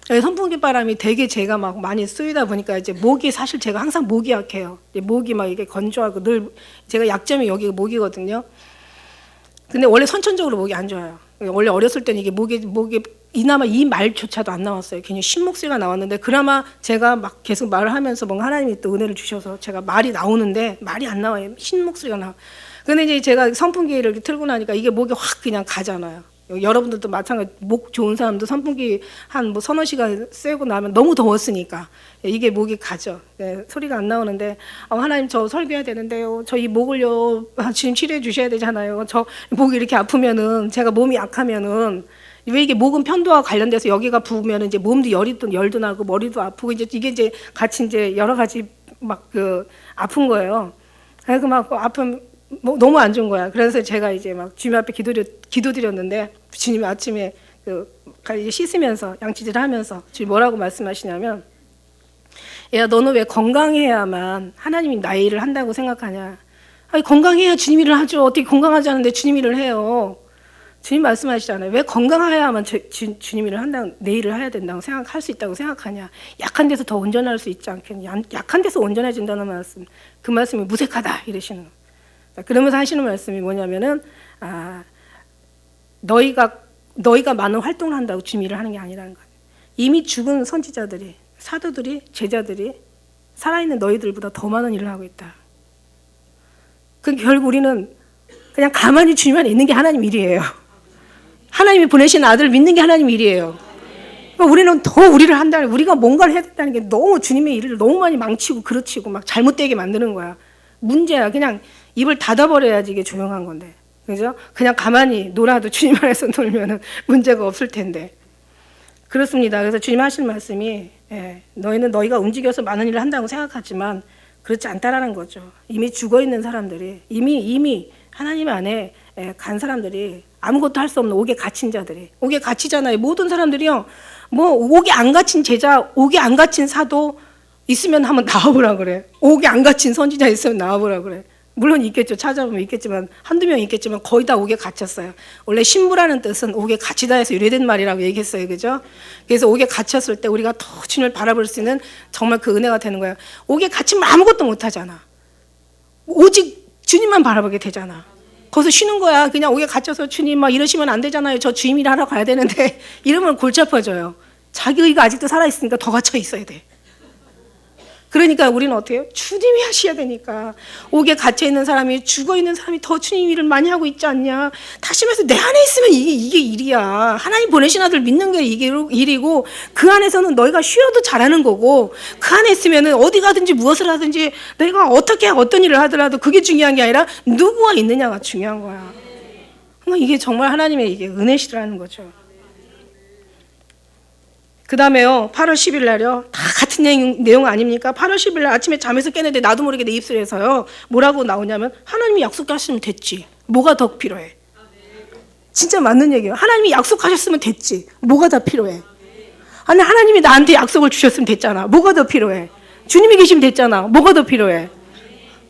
선풍기 바람이 되게 제가 막 많이 쏘이다 보니까 이제 목이 사실 제가 항상 목이 약해요. 목이 막 이게 건조하고 늘 제가 약점이 여기가 목이거든요. 근데 원래 선천적으로 목이 안 좋아요. 원래 어렸을 때는 이게 목이 이나마 이 말조차도 안 나왔어요. 괜히 신목소리가 나왔는데 그나마 제가 막 계속 말을 하면서 뭔가 하나님이 또 은혜를 주셔서 제가 말이 나오는데 말이 안 나와요. 신목소리가 나와. 근데 이제 제가 선풍기를 이렇게 틀고 나니까 이게 목이 확 그냥 가잖아요. 여러분들도 마찬가지. 목 좋은 사람도 선풍기 한 뭐 서너 시간 쐬고 나면 너무 더웠으니까 이게 목이 가죠. 네, 소리가 안 나오는데 하나님 저 설교해야 되는데요. 저 이 목을요 지금 치료해 주셔야 되잖아요. 저 목이 이렇게 아프면은 제가 몸이 약하면은 왜 이게 목은 편도와 관련돼서 여기가 부으면 이제 몸도 열도 나고 머리도 아프고 이게 이제 같이 이제 여러 가지 막 아픈 거예요. 그래서 막 아픔 너무 안 좋은 거야. 그래서 제가 이제 막 주님 앞에 기도드렸는데 주님이 아침에 씻으면서 양치질 하면서 주님 뭐라고 말씀하시냐면 야 너는 왜 건강해야만 하나님이 나의 일을 한다고 생각하냐. 아니, 건강해야 주님 일을 하죠. 어떻게 건강하지 않은데 주님 일을 해요. 주님 말씀하시잖아요. 왜 건강해야만 주님 일을 한다고, 내 일을 해야 된다고 생각할 수 있다고 생각하냐. 약한 데서 더 온전할 수 있지 않겠냐. 약한 데서 온전해진다는 말씀. 그 말씀이 무색하다 이러시는 거예요. 그러면서 하시는 말씀이 뭐냐면은 너희가 많은 활동을 한다고 주님 일을 하는 게 아니라는 거예요. 이미 죽은 선지자들이, 사도들이, 제자들이 살아있는 너희들보다 더 많은 일을 하고 있다. 결국 우리는 그냥 가만히 주님 안에 있는 게 하나님 일이에요. 하나님이 보내신 아들을 믿는 게 하나님 일이에요. 그러니까 우리는 더 우리를 한다는, 우리가 뭔가를 해야 된다는 게 너무 주님의 일을 너무 많이 망치고 그르치고 막 잘못되게 만드는 거야. 문제야. 그냥 입을 닫아버려야지 이게 조용한 건데. 그죠? 그냥 가만히 놀아도 주님 안에서 놀면은 문제가 없을 텐데. 그렇습니다. 그래서 주님 하시는 말씀이 너희는 너희가 움직여서 많은 일을 한다고 생각하지만 그렇지 않다라는 거죠. 이미 죽어있는 사람들이 이미 하나님 안에 간 사람들이 아무것도 할 수 없는 옥에 갇힌 자들이, 옥에 갇히잖아요. 모든 사람들이요. 뭐 옥에 안 갇힌 제자, 옥에 안 갇힌 사도 있으면 한번 나와보라 그래. 옥에 안 갇힌 선지자 있으면 나와보라 그래. 물론 있겠죠. 찾아보면 있겠지만 한두 명 있겠지만 거의 다 옥에 갇혔어요. 원래 신부라는 뜻은 옥에 갇히다 해서 유래된 말이라고 얘기했어요. 그죠? 그래서 옥에 갇혔을 때 우리가 더 주님을 바라볼 수 있는 정말 그 은혜가 되는 거예요. 옥에 갇히면 아무것도 못하잖아. 오직 주님만 바라보게 되잖아. 거기서 쉬는 거야. 그냥 옥에 갇혀서 주님 막 이러시면 안 되잖아요. 저 주임 일 하러 가야 되는데 이러면 골치 아파져요. 자기 의가 아직도 살아있으니까 더 갇혀 있어야 돼. 그러니까 우리는 어떻게 해요? 주님이 하셔야 되니까. 옥에 갇혀있는 사람이, 죽어있는 사람이 더 주님 일을 많이 하고 있지 않냐. 다시 말해서 내 안에 있으면 이게 일이야. 하나님 보내신 아들 믿는 게 이게 일이고, 그 안에서는 너희가 쉬어도 잘하는 거고, 그 안에 있으면 어디 가든지 무엇을 하든지 내가 어떻게 어떤 일을 하더라도 그게 중요한 게 아니라 누구와 있느냐가 중요한 거야. 그러니까 이게 정말 하나님의 이게 은혜시라는 거죠. 그 다음에요, 8월 10일 날요, 다 같은 내용 아닙니까? 8월 10일 날 아침에 잠에서 깨는데 나도 모르게 내 입술에서요, 뭐라고 나오냐면, 하나님이 약속하셨으면 됐지. 뭐가 더 필요해? 진짜 맞는 얘기예요. 하나님이 약속하셨으면 됐지. 뭐가 더 필요해? 아니, 하나님이 나한테 약속을 주셨으면 됐잖아. 뭐가 더 필요해? 주님이 계시면 됐잖아. 뭐가 더 필요해?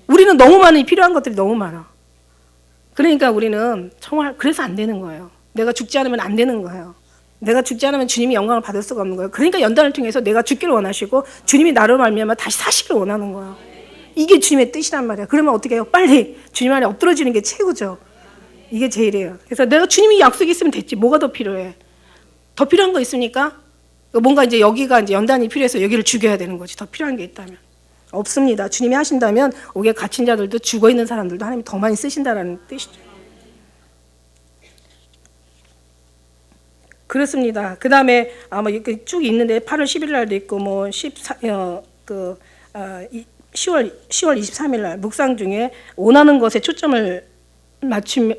우리는 너무 많이 필요한 것들이 너무 많아. 그러니까 우리는 정말 그래서 안 되는 거예요. 내가 죽지 않으면 안 되는 거예요. 내가 죽지 않으면 주님이 영광을 받을 수가 없는 거예요. 그러니까 연단을 통해서 내가 죽기를 원하시고 주님이 나로 말미암아 다시 사시기를 원하는 거예요. 이게 주님의 뜻이란 말이에요. 그러면 어떻게 해요? 빨리 주님 안에 엎드러지는 게 최고죠. 이게 제일이에요. 그래서 내가 주님이 약속이 있으면 됐지. 뭐가 더 필요해? 더 필요한 거 있습니까? 뭔가 이제 여기가 이제 연단이 필요해서 여기를 죽여야 되는 거지. 더 필요한 게 있다면. 없습니다. 주님이 하신다면 옥에 갇힌 자들도 죽어 있는 사람들도 하나님이 더 많이 쓰신다라는 뜻이죠. 그렇습니다. 그 다음에 아마 이렇게 쭉 있는데 8월 10일 날도 있고 뭐 10월 23일 날 묵상 중에 원하는 것에 초점을 맞추면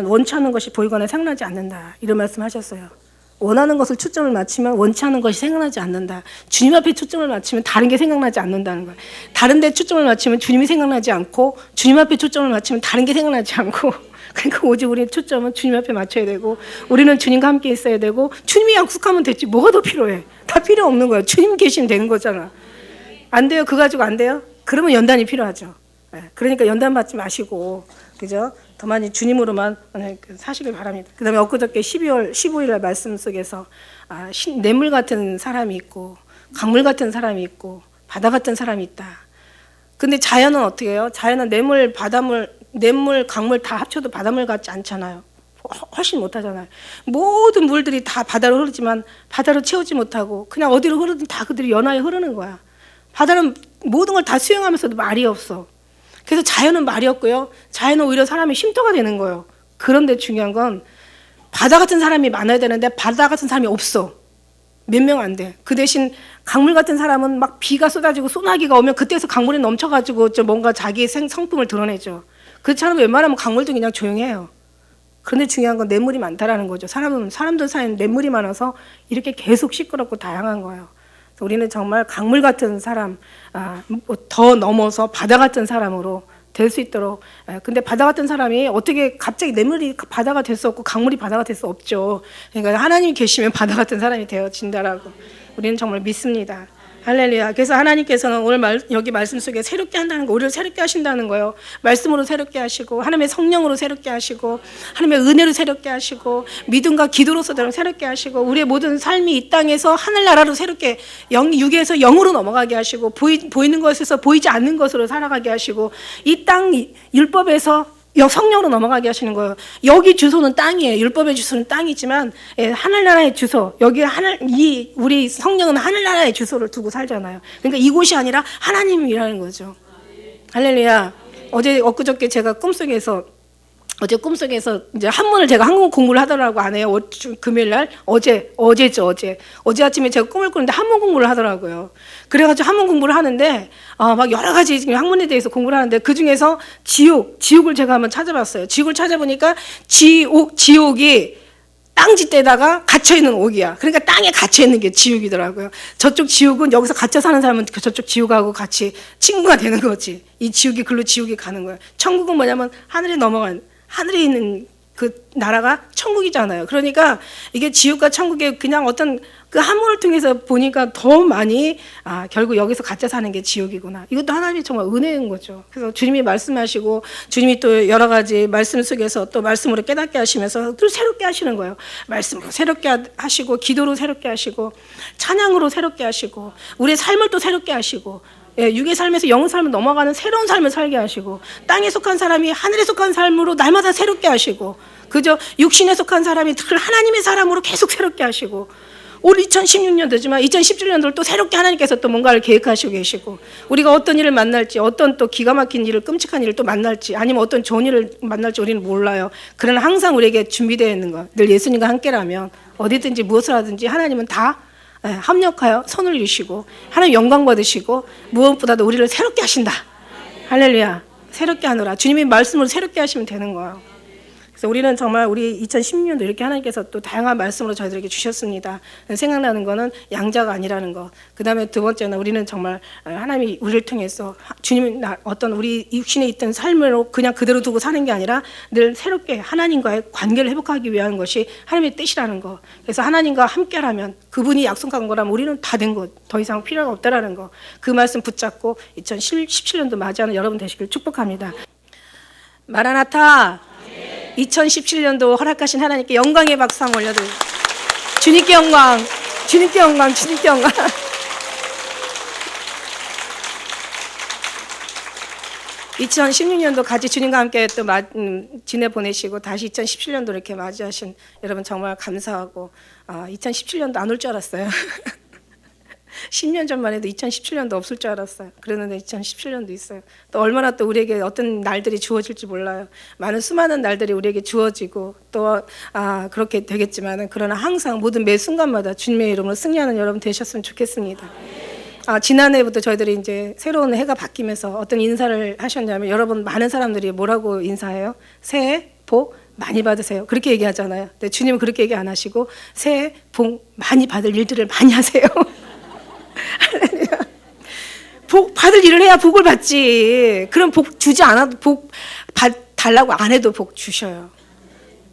원치 않는 것이 보이거나 생각나지 않는다. 이런 말씀하셨어요. 원하는 것을 초점을 맞추면 원치 않는 것이 생각나지 않는다. 주님 앞에 초점을 맞추면 다른 게 생각나지 않는다는 거예요. 다른 데 초점을 맞추면 주님이 생각나지 않고 주님 앞에 초점을 맞추면 다른 게 생각나지 않고 그러니까 오직 우리의 초점은 주님 앞에 맞춰야 되고 우리는 주님과 함께 있어야 되고 주님이 약속하면 됐지 뭐가 더 필요해? 다 필요 없는 거예요. 주님 계시면 되는 거잖아. 안 돼요? 그거 가지고 안 돼요? 그러면 연단이 필요하죠. 그러니까 연단 받지 마시고 그죠? 더 많이 주님으로만 사시길 바랍니다. 그 다음에 엊그저께 12월 15일 날 말씀 속에서 냇물 같은 사람이 있고 강물 같은 사람이 있고 바다 같은 사람이 있다. 근데 자연은 어떻게 해요? 자연은 냇물, 강물 다 합쳐도 바닷물 같지 않잖아요. 훨씬 못하잖아요. 모든 물들이 다 바다로 흐르지만 바다로 채우지 못하고 그냥 어디로 흐르든 다 그들이 연하에 흐르는 거야. 바다는 모든 걸 다 수용하면서도 말이 없어. 그래서 자연은 말이 없고요. 자연은 오히려 사람이 쉼터가 되는 거예요. 그런데 중요한 건 바다 같은 사람이 많아야 되는데 바다 같은 사람이 없어. 몇 명 안 돼. 그 대신 강물 같은 사람은 막 비가 쏟아지고 소나기가 오면 그때서 강물이 넘쳐가지고 뭔가 자기의 성품을 드러내죠. 그렇지 않으면 웬만하면 강물도 그냥 조용해요. 그런데 중요한 건 냇물이 많다라는 거죠. 사람들 사이엔 냇물이 많아서 이렇게 계속 시끄럽고 다양한 거예요. 우리는 정말 강물 같은 사람, 더 넘어서 바다 같은 사람으로 될 수 있도록. 근데 바다 같은 사람이 어떻게 갑자기 냇물이 바다가 될 수 없고 강물이 바다가 될 수 없죠. 그러니까 하나님이 계시면 바다 같은 사람이 되어진다라고 우리는 정말 믿습니다. 할렐루야. 그래서 하나님께서는 오늘 여기 말씀 속에 새롭게 한다는 거, 우리를 새롭게 하신다는 거예요. 말씀으로 새롭게 하시고 하나님의 성령으로 새롭게 하시고 하나님의 은혜로 새롭게 하시고 믿음과 기도로서 새롭게 하시고 우리의 모든 삶이 이 땅에서 하늘나라로 새롭게 육에서 영으로 넘어가게 하시고 보이는 것에서 보이지 않는 것으로 살아가게 하시고 이 땅 율법에서 성령으로 넘어가게 하시는 거예요. 여기 주소는 땅이에요. 율법의 주소는 땅이지만 하늘나라의 주소, 우리 성령은 하늘나라의 주소를 두고 살잖아요. 그러니까 이곳이 아니라 하나님이라는 거죠. 할렐루야. 엊그저께 제가 꿈속에서 이제 한문을 제가 한국 공부를 하더라고 안 해요. 금요일 날 어제 아침에 제가 꿈을 꾸는데 한문 공부를 하더라고요. 그래가지고 한문 공부를 하는데 막 여러 가지 학문에 대해서 공부를 하는데 그 중에서 지옥을 제가 한번 찾아봤어요. 지옥을 찾아보니까 지옥이 땅짓대다가 갇혀있는 옥이야. 그러니까 땅에 갇혀있는 게 지옥이더라고요. 저쪽 지옥은 여기서 갇혀 사는 사람은 저쪽 지옥하고 같이 친구가 되는 거지. 이 지옥이 글로 지옥이 가는 거예요. 천국은 뭐냐면 하늘에 있는 그 나라가 천국이잖아요. 그러니까 이게 지옥과 천국의 그냥 어떤 그 한문을 통해서 보니까 더 많이 결국 여기서 가짜 사는 게 지옥이구나. 이것도 하나님이 정말 은혜인 거죠. 그래서 주님이 말씀하시고 주님이 또 여러 가지 말씀 속에서 또 말씀으로 깨닫게 하시면서 또 새롭게 하시는 거예요. 말씀으로 새롭게 하시고 기도로 새롭게 하시고 찬양으로 새롭게 하시고 우리의 삶을 또 새롭게 하시고 육의 삶에서 영의 삶을 넘어가는 새로운 삶을 살게 하시고 땅에 속한 사람이 하늘에 속한 삶으로 날마다 새롭게 하시고 그저 육신에 속한 사람이 하나님의 사람으로 계속 새롭게 하시고 올 2016년도지만 2017년도를 또 새롭게 하나님께서 또 뭔가를 계획하시고 계시고 우리가 어떤 일을 만날지 어떤 또 기가 막힌 일을 끔찍한 일을 또 만날지 아니면 어떤 좋은 일을 만날지 우리는 몰라요. 그러나 항상 우리에게 준비되어 있는 것 늘 예수님과 함께라면 어디든지 무엇을 하든지 하나님은 다 합력하여 손을 이루시고 하나님 영광 받으시고 무엇보다도 우리를 새롭게 하신다. 할렐루야. 새롭게 하노라. 주님의 말씀으로 새롭게 하시면 되는 거예요. 그래서 우리는 정말 우리 2016년도 이렇게 하나님께서 또 다양한 말씀으로 저희들에게 주셨습니다. 생각나는 거는 양자가 아니라는 거. 그 다음에 두 번째는 우리는 정말 하나님이 우리를 통해서 주님 어떤 우리 육신에 있던 삶으로 그냥 그대로 두고 사는 게 아니라 늘 새롭게 하나님과의 관계를 회복하기 위한 것이 하나님의 뜻이라는 거. 그래서 하나님과 함께라면 그분이 약속한 거라면 우리는 다 된 것. 더 이상 필요가 없다라는 거. 그 말씀 붙잡고 2017년도 맞이하는 여러분 되시길 축복합니다. 마라나타. 2017년도 허락하신 하나님께 영광의 박수 한번 올려드립니다. 주님께 영광, 주님께 영광, 주님께 영광. 2016년도 같이 주님과 함께 또 지내보내시고 다시 2017년도 이렇게 맞이하신 여러분 정말 감사하고 2017년도 안 올 줄 알았어요. 10년 전만 해도 2017년도 없을 줄 알았어요. 그랬는데 2017년도 있어요. 또 얼마나 또 우리에게 어떤 날들이 주어질지 몰라요. 수많은 날들이 우리에게 주어지고 또 그렇게 되겠지만 그러나 항상 모든 매 순간마다 주님의 이름으로 승리하는 여러분 되셨으면 좋겠습니다. 지난해부터 저희들이 이제 새로운 해가 바뀌면서 어떤 인사를 하셨냐면 여러분 많은 사람들이 뭐라고 인사해요? 새해 복 많이 받으세요. 그렇게 얘기하잖아요. 근데 주님은 그렇게 얘기 안 하시고 새해 복 많이 받을 일들을 많이 하세요. 복 받을 일을 해야 복을 받지. 그럼 복 주지 않아도 복 달라고 안 해도 복 주셔요.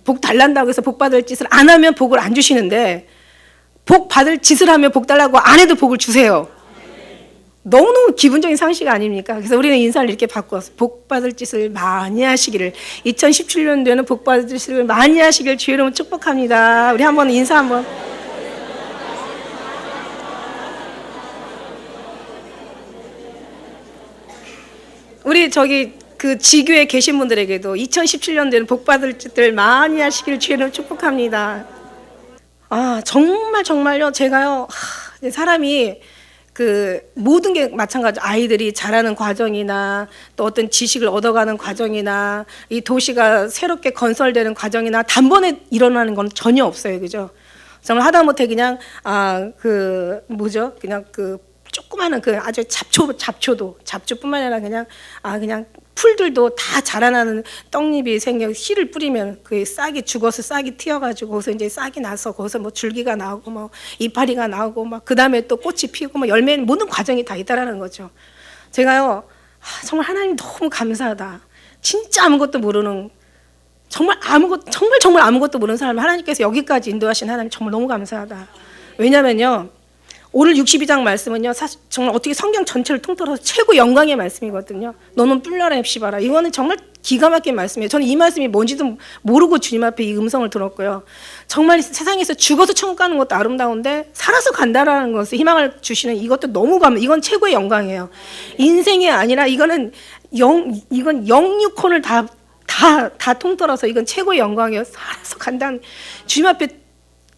복 달란다고 해서 복 받을 짓을 안 하면 복을 안 주시는데 복 받을 짓을 하면 복 달라고 안 해도 복을 주세요. 너무너무 기본적인 상식 아닙니까? 그래서 우리는 인사를 이렇게 바꿔서 복 받을 짓을 많이 하시기를 2017년도에는 복 받을 짓을 많이 하시길 주의 이름으로 축복합니다. 우리 한번 인사 한번. 우리 그 지교에 계신 분들에게도 2017년도에는 복 받을 짓들 많이 하시기를 주의로 축복합니다. 정말요. 제가요. 사람이 그 모든 게 마찬가지. 아이들이 자라는 과정이나 또 어떤 지식을 얻어가는 과정이나 이 도시가 새롭게 건설되는 과정이나 단번에 일어나는 건 전혀 없어요, 그죠? 정말 하다못해 그냥 그냥 그 조그마한 그 아주 잡초뿐만 아니라 그냥 풀들도 다 자라나는 떡잎이 생겨 씨를 뿌리면 그 싹이 죽어서 싹이 튀어가지고 거기서 이제 싹이 나서 거기서 뭐 줄기가 나오고 뭐 이파리가 나오고 막 그 다음에 또 꽃이 피고 뭐 열매 모든 과정이 다 있다라는 거죠. 제가요 정말 하나님 너무 감사하다. 진짜 아무것도 모르는 정말 아무것도 모르는 사람을 하나님께서 여기까지 인도하신 하나님 정말 너무 감사하다. 왜냐면요. 오늘 62장 말씀은요, 사실 정말 어떻게 성경 전체를 통틀어서 최고 영광의 말씀이거든요. 너는 뿔나라 heb시바라. 이거는 정말 기가 막힌 말씀이에요. 저는 이 말씀이 뭔지도 모르고 주님 앞에 이 음성을 들었고요. 정말 세상에서 죽어서 천국 가는 것도 아름다운데 살아서 간다라는 것을 희망을 주시는 이것도 이건 최고의 영광이에요. 인생이 아니라 이건 영육혼을 다 통틀어서 이건 최고의 영광이에요. 살아서 간다는 주님 앞에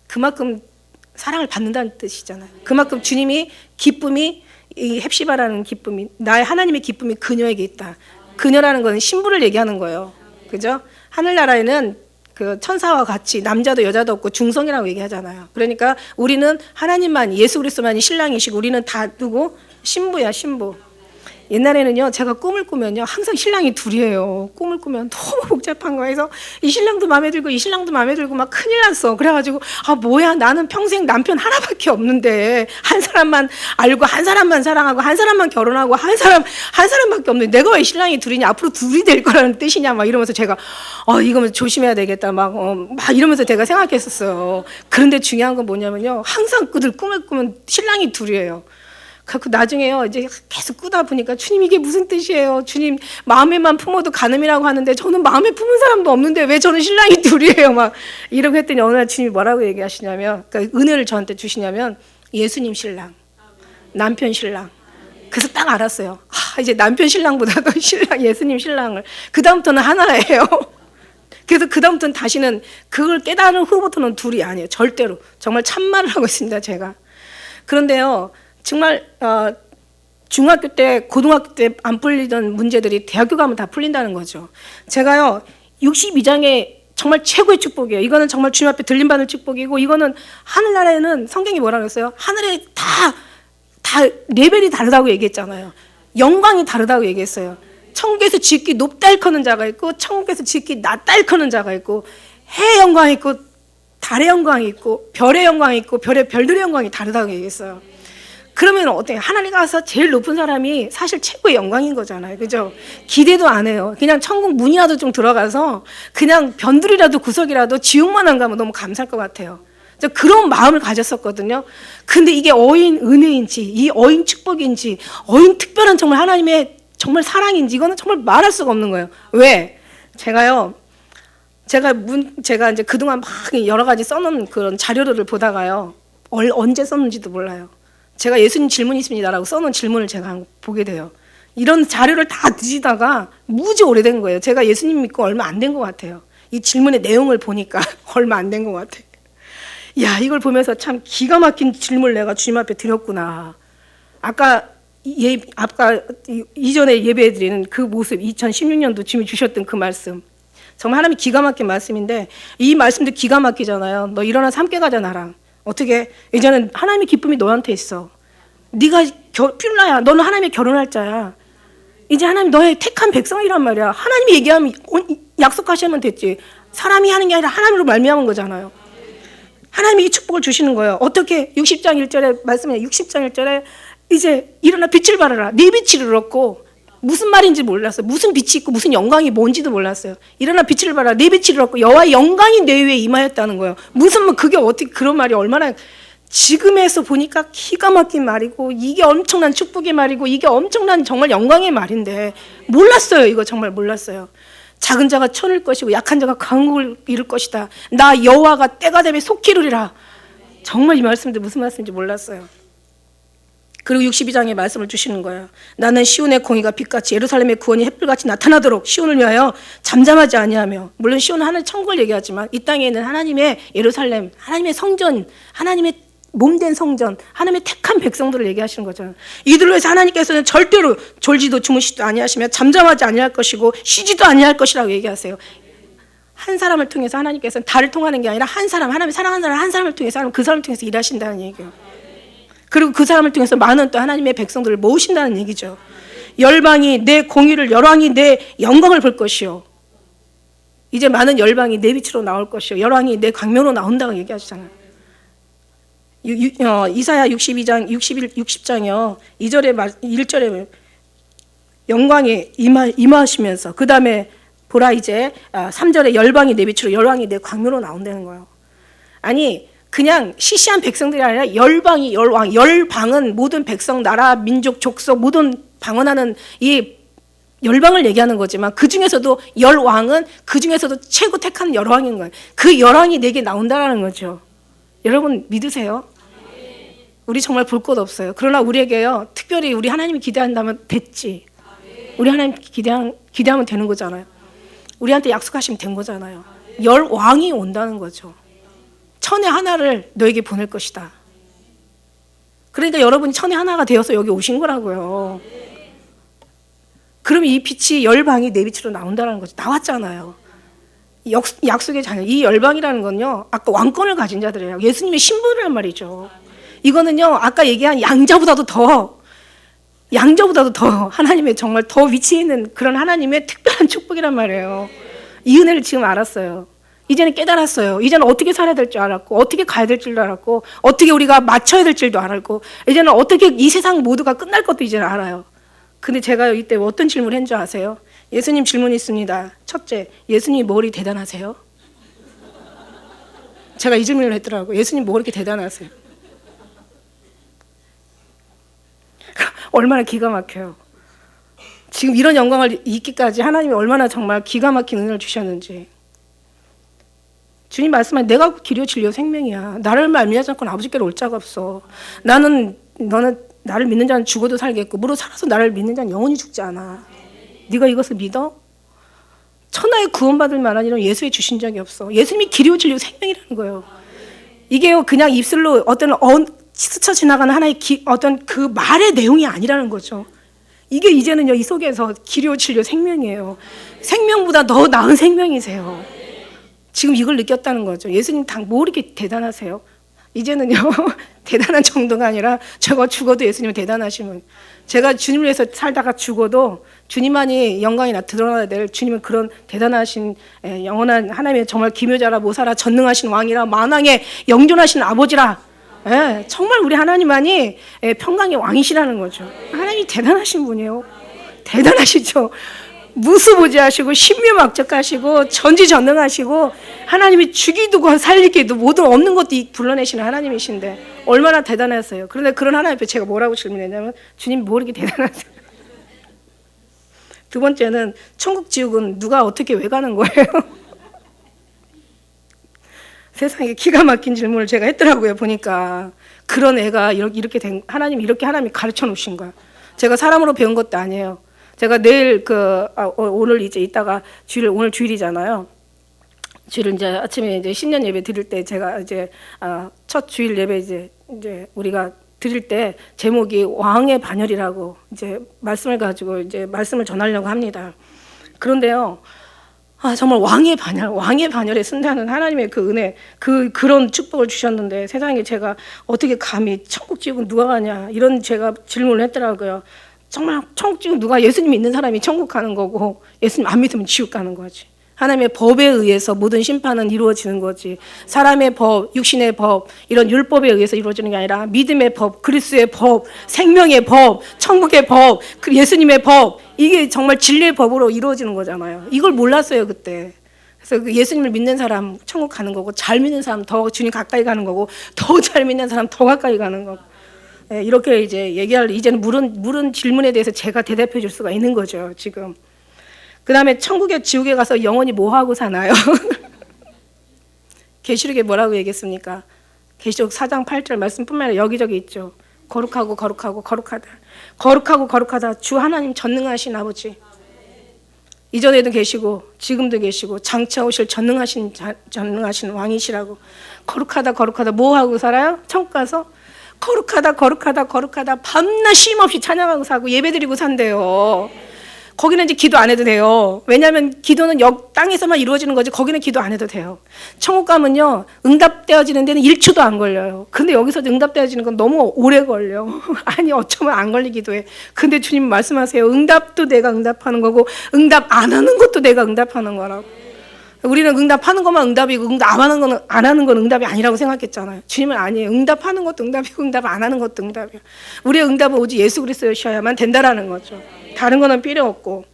그만큼 사랑을 받는다는 뜻이잖아요. 그만큼 주님이 기쁨이 이 헵시바라는 기쁨이 나의 하나님의 기쁨이 그녀에게 있다. 그녀라는 건 신부를 얘기하는 거예요. 그죠? 하늘나라에는 그 천사와 같이 남자도 여자도 없고 중성이라고 얘기하잖아요. 그러니까 우리는 하나님만 예수 그리스도만이 신랑이시고 우리는 다 누구? 신부야, 신부. 옛날에는요, 제가 꿈을 꾸면요, 항상 신랑이 둘이에요. 꿈을 꾸면 너무 복잡한 거예요. 그래서 이 신랑도 마음에 들고 이 신랑도 마음에 들고 막 큰일 났어. 그래가지고 아 뭐야, 나는 평생 남편 하나밖에 없는데 한 사람만 알고 한 사람만 사랑하고 한 사람만 결혼하고 한 사람밖에 없는데 내가 왜 신랑이 둘이냐, 앞으로 둘이 될 거라는 뜻이냐 막 이러면서 제가 이거면 조심해야 되겠다 막 이러면서 제가 생각했었어요. 그런데 중요한 건 뭐냐면요, 항상 그들 꿈을 꾸면 신랑이 둘이에요. 그 나중에요, 이제 계속 꾸다 보니까 주님 이게 무슨 뜻이에요? 주님 마음에만 품어도 간음이라고 하는데 저는 마음에 품은 사람도 없는데 왜 저는 신랑이 둘이에요? 막 이러고 했더니 어느 날 주님이 뭐라고 얘기하시냐면, 그러니까 은혜를 저한테 주시냐면 예수님 신랑, 남편 신랑. 그래서 딱 알았어요. 이제 남편 신랑보다도 신랑, 예수님 신랑을 그 다음부터는 하나예요. 그래서 그 다음부터는 다시는 그걸 깨달은 후부터는 둘이 아니에요. 절대로. 정말 참말을 하고 있습니다, 제가. 그런데요, 정말 중학교 때, 고등학교 때 안 풀리던 문제들이 대학교 가면 다 풀린다는 거죠. 제가요, 62장에 정말 최고의 축복이에요. 이거는 정말 주님 앞에 들림받을 축복이고, 이거는 하늘나라에는 성경이 뭐라 그랬어요? 하늘에 다 레벨이 다르다고 얘기했잖아요. 영광이 다르다고 얘기했어요. 천국에서 지극히 높다 일컫는 자가 있고, 천국에서 지극히 낮다 일컫는 자가 있고, 해의 영광이 있고, 달의 영광이 있고, 별의 영광이 있고, 별들의 영광이 다르다고 얘기했어요. 그러면 어때요? 하나님 가서 제일 높은 사람이 사실 최고의 영광인 거잖아요. 그죠? 기대도 안 해요. 그냥 천국 문이라도 좀 들어가서 그냥 변두리라도 구석이라도 지옥만 안 가면 너무 감사할 것 같아요. 그런 마음을 가졌었거든요. 근데 이게 어인 은혜인지, 이 어인 축복인지, 어인 특별한 정말 하나님의 정말 사랑인지, 이거는 정말 말할 수가 없는 거예요. 왜? 제가 이제 그동안 막 여러 가지 써놓은 그런 자료들을 보다가요, 언제 썼는지도 몰라요. 제가 예수님 질문이 있습니다라고 써놓은 질문을 제가 보게 돼요. 이런 자료를 다 뒤지다가 무지 오래된 거예요. 제가 예수님 믿고 얼마 안 된 것 같아요. 이 질문의 내용을 보니까 얼마 안 된 것 같아요. 야, 이걸 보면서 참 기가 막힌 질문을 내가 주님 앞에 드렸구나. 아까 이전에 예배 드리는 그 모습, 2016년도 주님이 주셨던 그 말씀, 정말 하나님이 기가 막힌 말씀인데, 이 말씀도 기가 막히잖아요. 너 일어나서 함께 가자 나랑. 어떻게? 이제는 하나님의 기쁨이 너한테 있어. 네가 퓰라야. 너는 하나님의 결혼할 자야. 이제 하나님 너의 택한 백성이란 말이야. 하나님이 얘기하면 약속하시면 됐지. 사람이 하는 게 아니라 하나님으로 말미암은 거잖아요. 하나님이 이 축복을 주시는 거예요. 어떻게? 60장 1절에 말씀해. 60장 1절에 이제 일어나 빛을 발하라. 네 빛을 잃었고, 무슨 말인지 몰랐어요. 무슨 빛이 있고 무슨 영광이 뭔지도 몰랐어요. 일어나 빛을 발하라. 네 빛을 잃었고 여호와의 영광이 내 위에 임하였다는 거예요. 무슨 그게 어떻게 그런 말이 얼마나, 지금에서 보니까 기가 막힌 말이고, 이게 엄청난 축복의 말이고, 이게 엄청난 정말 영광의 말인데 몰랐어요. 이거 정말 몰랐어요. 작은 자가 천을 것이고 약한 자가 강국을 이룰 것이다. 나 여호와가 때가 되면 속히 이루리라. 정말 이 말씀도 무슨 말씀인지 몰랐어요. 그리고 62장에 말씀을 주시는 거예요. 나는 시온의 공의가 빛같이 예루살렘의 구원이 햇불같이 나타나도록 시온을 위하여 잠잠하지 아니하며, 물론 시온은 하늘 천국을 얘기하지만 이 땅에 있는 하나님의 예루살렘, 하나님의 성전, 하나님의 몸된 성전, 하나님의 택한 백성들을 얘기하시는 거죠. 이들을 위해서 하나님께서는 절대로 졸지도 주무시지도 아니하시며 잠잠하지 아니할 것이고 쉬지도 아니할 것이라고 얘기하세요. 한 사람을 통해서 하나님께서는 달을 통하는 게 아니라 한 사람, 하나님이 사랑하는 사람 한 사람을 통해서, 그 사람을 통해서 일하신다는 얘기예요. 그리고 그 사람을 통해서 많은 또 하나님의 백성들을 모으신다는 얘기죠. 열방이 내 공의를, 열왕이 내 영광을 볼 것이요. 이제 많은 열방이 내 빛으로 나올 것이요. 열왕이 내 광명으로 나온다고 얘기하시잖아요. 이사야 62장, 60장이요. 1절에 영광이 임하시면서, 그 다음에 보라 이제 3절에 열방이 내 빛으로, 열왕이 내 광명으로 나온다는 거예요. 아니, 그냥 시시한 백성들이 아니라 열방이, 열왕, 열방은 모든 백성, 나라, 민족, 족속 모든 방언하는 이 열방을 얘기하는 거지만, 그 중에서도 열왕은 그 중에서도 최고 택한 열왕인 거예요. 그 열왕이 내게 나온다라는 거죠. 여러분 믿으세요? 우리 정말 볼 것 없어요. 그러나 우리에게요, 특별히 우리 하나님이 기대한다면 됐지. 우리 하나님 기대하면 되는 거잖아요. 우리한테 약속하시면 된 거잖아요. 열왕이 온다는 거죠. 천의 하나를 너에게 보낼 것이다. 그러니까 여러분이 천의 하나가 되어서 여기 오신 거라고요. 그러면 이 빛이, 열방이 내 빛으로 나온다는 거죠. 나왔잖아요. 약속의 자녀, 이 열방이라는 건요, 아까 왕권을 가진 자들이에요. 예수님의 신분이란 말이죠. 이거는요, 아까 얘기한 양자보다도 더 양저보다도 더 하나님의 정말 더 위치에 있는 그런 하나님의 특별한 축복이란 말이에요. 이 은혜를 지금 알았어요. 이제는 깨달았어요. 이제는 어떻게 살아야 될 줄 알았고, 어떻게 가야 될 줄도 알았고, 어떻게 우리가 맞춰야 될 줄도 알았고, 이제는 어떻게 이 세상 모두가 끝날 것도 이제는 알아요. 근데 제가 이때 어떤 질문을 했는지 아세요? 예수님 질문이 있습니다. 첫째, 예수님 머리 대단하세요? 제가 이 질문을 했더라고요. 예수님 뭐 그렇게 대단하세요? 얼마나 기가 막혀요. 지금 이런 영광을 잊기까지 하나님이 얼마나 정말 기가 막힌 은혜를 주셨는지. 주님 말씀하신 내가 길이요 진리요 생명이야. 나를 말미암지 않고는 아버지께로 올 자가 없어. 너는 나를 믿는 자는 죽어도 살겠고 무릇 살아서 나를 믿는 자는 영원히 죽지 않아. 네가 이것을 믿어? 천하에 구원받을 만한 일은 예수에 주신 적이 없어. 예수님이 길이요 진리요 생명이라는 거예요. 이게요 그냥 입술로 어떤 스쳐 지나가는 하나의 어떤 그 말의 내용이 아니라는 거죠. 이게 이제는요 이 속에서 길이요 진리요 생명이에요. 생명보다 더 나은 생명이세요. 지금 이걸 느꼈다는 거죠. 예수님 뭐 이렇게 대단하세요? 이제는요 대단한 정도가 아니라 제가 죽어도 예수님은 대단하시면, 제가 주님을 위해서 살다가 죽어도 주님만이 영광이 드러나야 될 주님은 그런 대단하신 영원한 하나님의 정말 기묘자라 모사라 전능하신 왕이라 만왕의 영존하신 아버지라, 정말 우리 하나님만이 평강의 왕이시라는 거죠. 하나님이 대단하신 분이에요. 대단하시죠. 무수부지하시고 신묘막적하시고 전지전능하시고 하나님이 죽이도 살리기도 모든 없는 것도 불러내시는 하나님이신데 얼마나 대단하세요. 그런데 그런 하나님 앞에 제가 뭐라고 질문했냐면 주님 뭐 이렇게 대단하세요? 두 번째는 천국 지옥은 누가 어떻게 왜 가는 거예요? 세상에 기가 막힌 질문을 제가 했더라고요. 보니까 그런 애가 이렇게 된 하나님이 가르쳐 놓으신 거야. 제가 사람으로 배운 것도 아니에요. 제가 내일 오늘 이제 이따가 오늘 주일이잖아요. 주일 이제 아침에 이제 신년 예배 드릴 때 제가 이제 첫 주일 예배 이제 우리가 드릴 때 제목이 왕의 반열이라고 이제 말씀을 가지고 이제 말씀을 전하려고 합니다. 그런데요. 정말 왕의 반열에 쓴다는 하나님의 그 은혜, 그런 축복을 주셨는데 세상에 제가 어떻게 감히 천국 지옥은 누가 가냐 이런 제가 질문을 했더라고요. 정말 천국 지옥 누가, 예수님 믿는 사람이 천국 가는 거고 예수님 안 믿으면 지옥 가는 거지. 하나님의 법에 의해서 모든 심판은 이루어지는 거지. 사람의 법, 육신의 법, 이런 율법에 의해서 이루어지는 게 아니라 믿음의 법, 그리스도의 법, 생명의 법, 천국의 법, 예수님의 법, 이게 정말 진리의 법으로 이루어지는 거잖아요. 이걸 몰랐어요 그때. 그래서 예수님을 믿는 사람 천국 가는 거고, 잘 믿는 사람 더 주님 가까이 가는 거고, 더 잘 믿는 사람 더 가까이 가는 거고. 이렇게 이제 이제는 물은 질문에 대해서 제가 대답해 줄 수가 있는 거죠, 지금. 그 다음에 천국에 지옥에 가서 영원히 뭐 하고 사나요? 계시록에 뭐라고 얘기했습니까? 계시록 4장 8절 말씀뿐만 아니라 여기저기 있죠. 거룩하고 거룩하다. 거룩하고 거룩하다. 주 하나님 전능하신 아버지. 이전에도 계시고 지금도 계시고 장차 오실 전능하신 왕이시라고. 거룩하다. 뭐 하고 살아요? 천국 가서 거룩하다 밤낮 쉼 없이 찬양하고 사고 예배드리고 산대요. 거기는 이제 기도 안 해도 돼요. 왜냐하면 기도는 땅에서만 이루어지는 거지 거기는 기도 안 해도 돼요. 천국 가면요 응답되어지는 데는 1초도 안 걸려요. 근데 여기서 응답되어지는 건 너무 오래 걸려. 아니 어쩌면 안 걸리기도 해. 근데 주님 말씀하세요. 응답도 내가 응답하는 거고 응답 안 하는 것도 내가 응답하는 거라고. 우리는 응답하는 것만 응답이고 응답 안 하는 건 응답이 아니라고 생각했잖아요. 주님은 아니에요. 응답하는 것도 응답이고 응답 안 하는 것도 응답이에요. 우리의 응답은 오직 예수 그리스도여야만 된다라는 거죠. 다른 거는 필요 없고.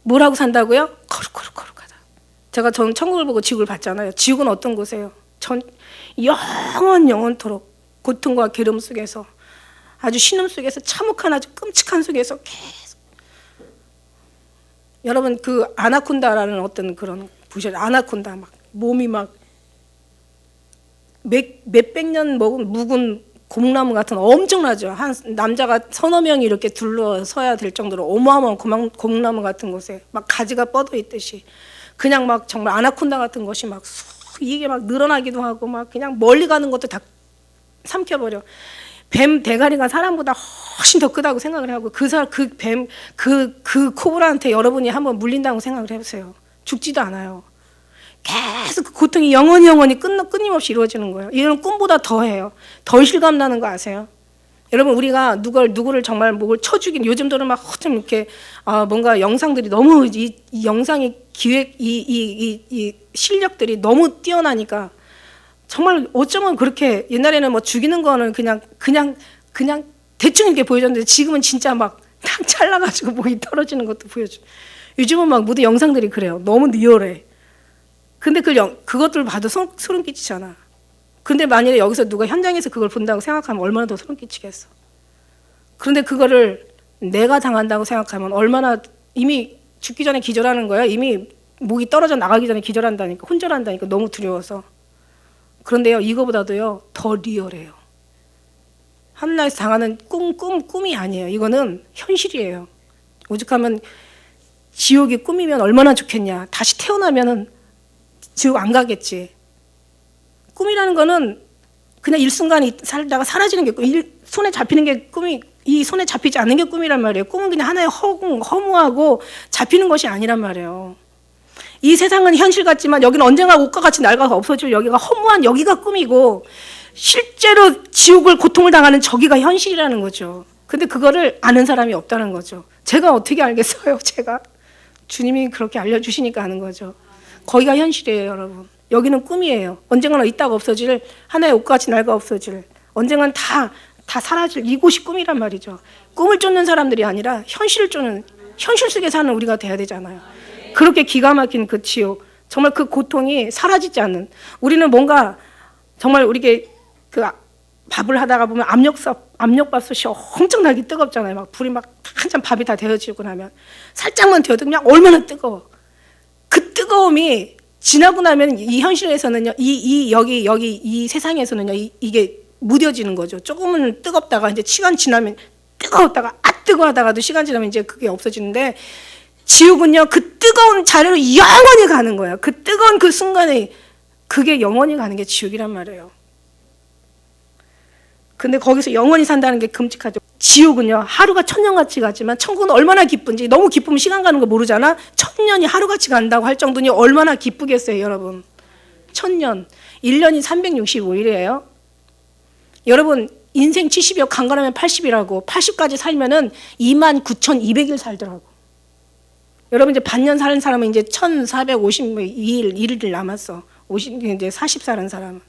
뭐라고 산다고요? 거룩하다. 저는 천국을 보고 지옥을 봤잖아요. 지옥은 어떤 곳이에요? 영원토록 고통과 괴로움 속에서 아주 신음 속에서 참혹한 아주 끔찍한 속에서 계속. 여러분 그 아나콘다라는 어떤 그런 보셨죠? 아나콘다 막 몸이 막 몇백 년 묵은 고목나무 같은 엄청나죠. 한 남자가 서너 명이 이렇게 둘러서야 될 정도로 어마어마한 고목나무 같은 곳에 막 가지가 뻗어 있듯이 그냥 막 정말 아나콘다 같은 것이 막 이게 막 늘어나기도 하고 막 그냥 멀리 가는 것도 다 삼켜버려. 뱀 대가리가 사람보다 훨씬 더 크다고 생각을 하고 그 코브라한테 여러분이 한번 물린다고 생각을 해보세요. 죽지도 않아요. 계속 그 고통이 영원히 끊임없이 이루어지는 거예요. 이런 꿈보다 더해요. 덜 실감나는 거 아세요? 여러분 우리가 누구를 정말 목을 쳐주긴 요즘들은 막 좀 이렇게 뭔가 영상들이 너무 이 영상의 기획 이 실력들이 너무 뛰어나니까 정말 어쩌면 그렇게 옛날에는 뭐 죽이는 거는 그냥 대충 이렇게 보여줬는데 지금은 진짜 막 탁 잘라가지고 목이 떨어지는 것도 보여줘. 요즘은 막 모든 영상들이 그래요. 너무 리얼해. 근데 그것들 봐도 소름 끼치잖아. 근데 만일에 여기서 누가 현장에서 그걸 본다고 생각하면 얼마나 더 소름 끼치겠어. 그런데 그거를 내가 당한다고 생각하면 얼마나 이미 죽기 전에 기절하는 거야. 이미 목이 떨어져 나가기 전에 기절한다니까. 혼절한다니까. 너무 두려워서. 그런데요, 이거보다도요 더 리얼해요. 하늘나라에서 당하는 꿈이 아니에요. 이거는 현실이에요. 오죽하면 지옥이 꿈이면 얼마나 좋겠냐. 다시 태어나면은 지옥 안 가겠지. 꿈이라는 거는 그냥 일순간 살다가 사라지는 게 손에 잡히는 게 꿈이, 이 손에 잡히지 않는 게 꿈이란 말이에요. 꿈은 그냥 하나의 허무하고 잡히는 것이 아니란 말이에요. 이 세상은 현실 같지만 여기는 언젠가 옷과 같이 낡아서 없어지고 여기가 허무한 여기가 꿈이고 실제로 지옥을 고통을 당하는 저기가 현실이라는 거죠. 근데 그거를 아는 사람이 없다는 거죠. 제가 어떻게 알겠어요? 제가 주님이 그렇게 알려주시니까 아는 거죠. 거기가 현실이에요, 여러분. 여기는 꿈이에요. 언젠가는 있다가 없어질 하나의 옷같이 낡아 없어질 언젠가는 다 사라질 이곳이 꿈이란 말이죠. 꿈을 쫓는 사람들이 아니라 현실을 쫓는 현실 속에 사는 우리가 돼야 되잖아요. 그렇게 기가 막힌 그 지옥, 정말 그 고통이 사라지지 않는, 우리는 뭔가 정말 우리게 그 밥을 하다가 보면 압력밥솥이 엄청나게 뜨겁잖아요. 막 불이 막 한참 밥이 다 데워지고 나면 살짝만 데워도 그냥 얼마나 뜨거워. 그 뜨거움이 지나고 나면 이 현실에서는요, 여기 이 세상에서는요, 이게 무뎌지는 거죠. 조금은 뜨겁다가 이제 시간 지나면 뜨거웠다가 뜨거워하다가도 시간 지나면 이제 그게 없어지는데, 지옥은요 그 뜨거운 자리로 영원히 가는 거예요. 그 뜨거운 그 순간에 그게 영원히 가는 게 지옥이란 말이에요. 근데 거기서 영원히 산다는 게 끔찍하죠. 지옥은요 하루가 천년같이 가지만 천국은 얼마나 기쁜지, 너무 기쁘면 시간 가는 거 모르잖아. 천년이 하루같이 간다고 할 정도니 얼마나 기쁘겠어요, 여러분. 천년, 1년이 365일이에요. 여러분 인생 70이요 강간하면 80이라고. 80까지 살면은 29,200일 살더라고. 여러분 이제 반년 사는 사람은 이제 1,452일 남았어. 이제 40살은 사람은.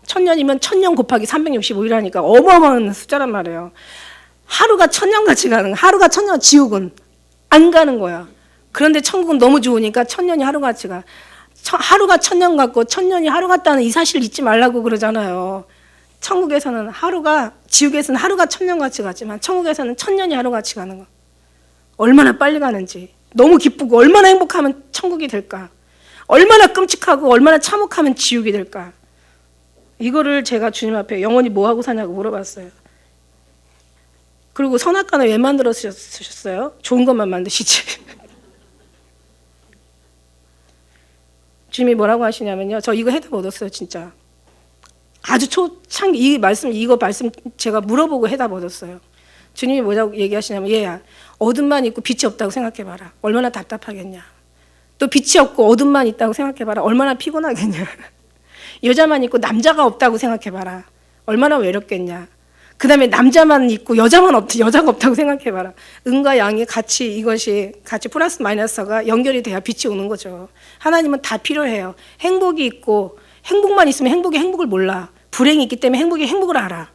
천년이면 1000년 곱하기 365일하니까 어마어마한 숫자란 말이에요. 하루가 천년같이 가는 거야. 하루가 천년, 지옥은 안 가는 거야. 그런데 천국은 너무 좋으니까 천년이 하루같이 가. 하루가 천년 같고 천년이 하루 같다는 이 사실을 잊지 말라고 그러잖아요. 천국에서는 지옥에서는 하루가 천년같이 가지만 천국에서는 천년이 하루같이 가는 거. 얼마나 빨리 가는지. 너무 기쁘고 얼마나 행복하면 천국이 될까. 얼마나 끔찍하고 얼마나 참혹하면 지옥이 될까. 이거를 제가 주님 앞에 영원히 뭐하고 사냐고 물어봤어요. 그리고 선악과는 왜 만들었어요? 좋은 것만 만드시지. 주님이 뭐라고 하시냐면요, 저 이거 해답 얻었어요. 진짜 아주 이거 말씀 제가 물어보고 해답 얻었어요. 주님이 뭐라고 얘기하시냐면, 얘야 어둠만 있고 빛이 없다고 생각해봐라. 얼마나 답답하겠냐. 또 빛이 없고 어둠만 있다고 생각해봐라. 얼마나 피곤하겠냐. 여자만 있고 남자가 없다고 생각해봐라. 얼마나 외롭겠냐. 그 다음에 남자만 있고 여자가 없다고 생각해봐라. 음과 양이 이것이 같이 플러스 마이너스가 연결이 돼야 빛이 오는 거죠. 하나님은 다 필요해요. 행복이 있고, 행복만 있으면 행복을 몰라. 불행이 있기 때문에 행복을 알아.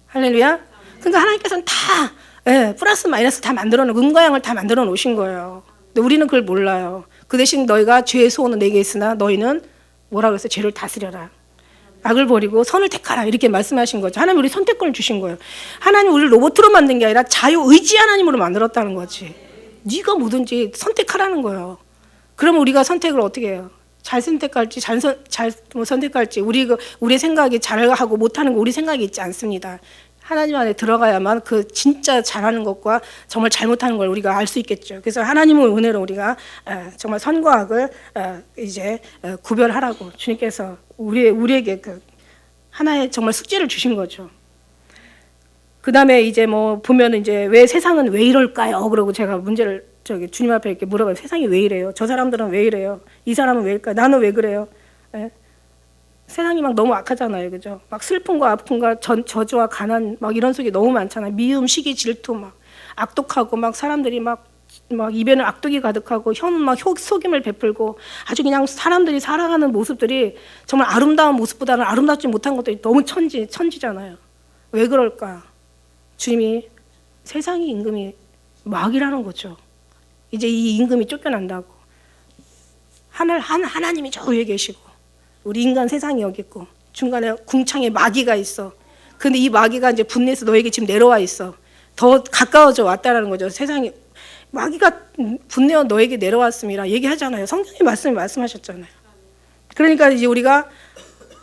할렐루야. 그러니까 하나님께서는 다 플러스 마이너스 다 만들어 놓은, 음과 양을 다 만들어 놓으신 거예요. 근데 우리는 그걸 몰라요. 그 대신 너희가 죄의 소원은 내게 있으나 너희는 뭐라 그랬어요? 죄를 다스려라. 악을 버리고 선을 택하라. 이렇게 말씀하신 거죠. 하나님 우리 선택권을 주신 거예요. 하나님 우리를 로봇으로 만든 게 아니라 자유의지 하나님으로 만들었다는 거지. 네가 뭐든지 선택하라는 거예요. 그러면 우리가 선택을 어떻게 해요? 잘 선택할지 잘 선택할지 우리 생각이 잘하고 못하는 거 우리 생각이 있지 않습니다. 하나님 안에 들어가야만 그 진짜 잘하는 것과 정말 잘못하는 걸 우리가 알 수 있겠죠. 그래서 하나님의 은혜로 우리가 정말 선과 악을 이제 구별하라고 주님께서 우리에게 그 하나의 정말 숙제를 주신 거죠. 그 다음에 이제 뭐 보면은 이제 왜 세상은 왜 이럴까요? 그러고 제가 문제를 주님 앞에 이렇게 물어봐요. 세상이 왜 이래요? 저 사람들은 왜 이래요? 이 사람은 왜 이럴까요? 나는 왜 그래요? 세상이 막 너무 악하잖아요, 그죠? 막 슬픔과 아픔과 저주와 가난 막 이런 속에 너무 많잖아요. 미움, 시기, 질투 막 악독하고 막 사람들이 막 입에는 악독이 가득하고 혀는 막 속임을 베풀고 아주 그냥 사람들이 살아가는 모습들이 정말 아름다운 모습보다는 아름답지 못한 것들이 너무 천지잖아요. 왜 그럴까? 주님이 세상의 임금이 마귀라는 거죠. 이제 이 임금이 쫓겨난다고. 하나님이 저 위에 계시고 우리 인간 세상이 여기 있고 중간에 궁창에 마귀가 있어. 근데 이 마귀가 이제 분내해서 너에게 지금 내려와 있어. 더 가까워져 왔다라는 거죠. 세상이 마귀가 분내어 너에게 내려왔습니다. 얘기하잖아요. 성경의 말씀하셨잖아요. 그러니까 이제 우리가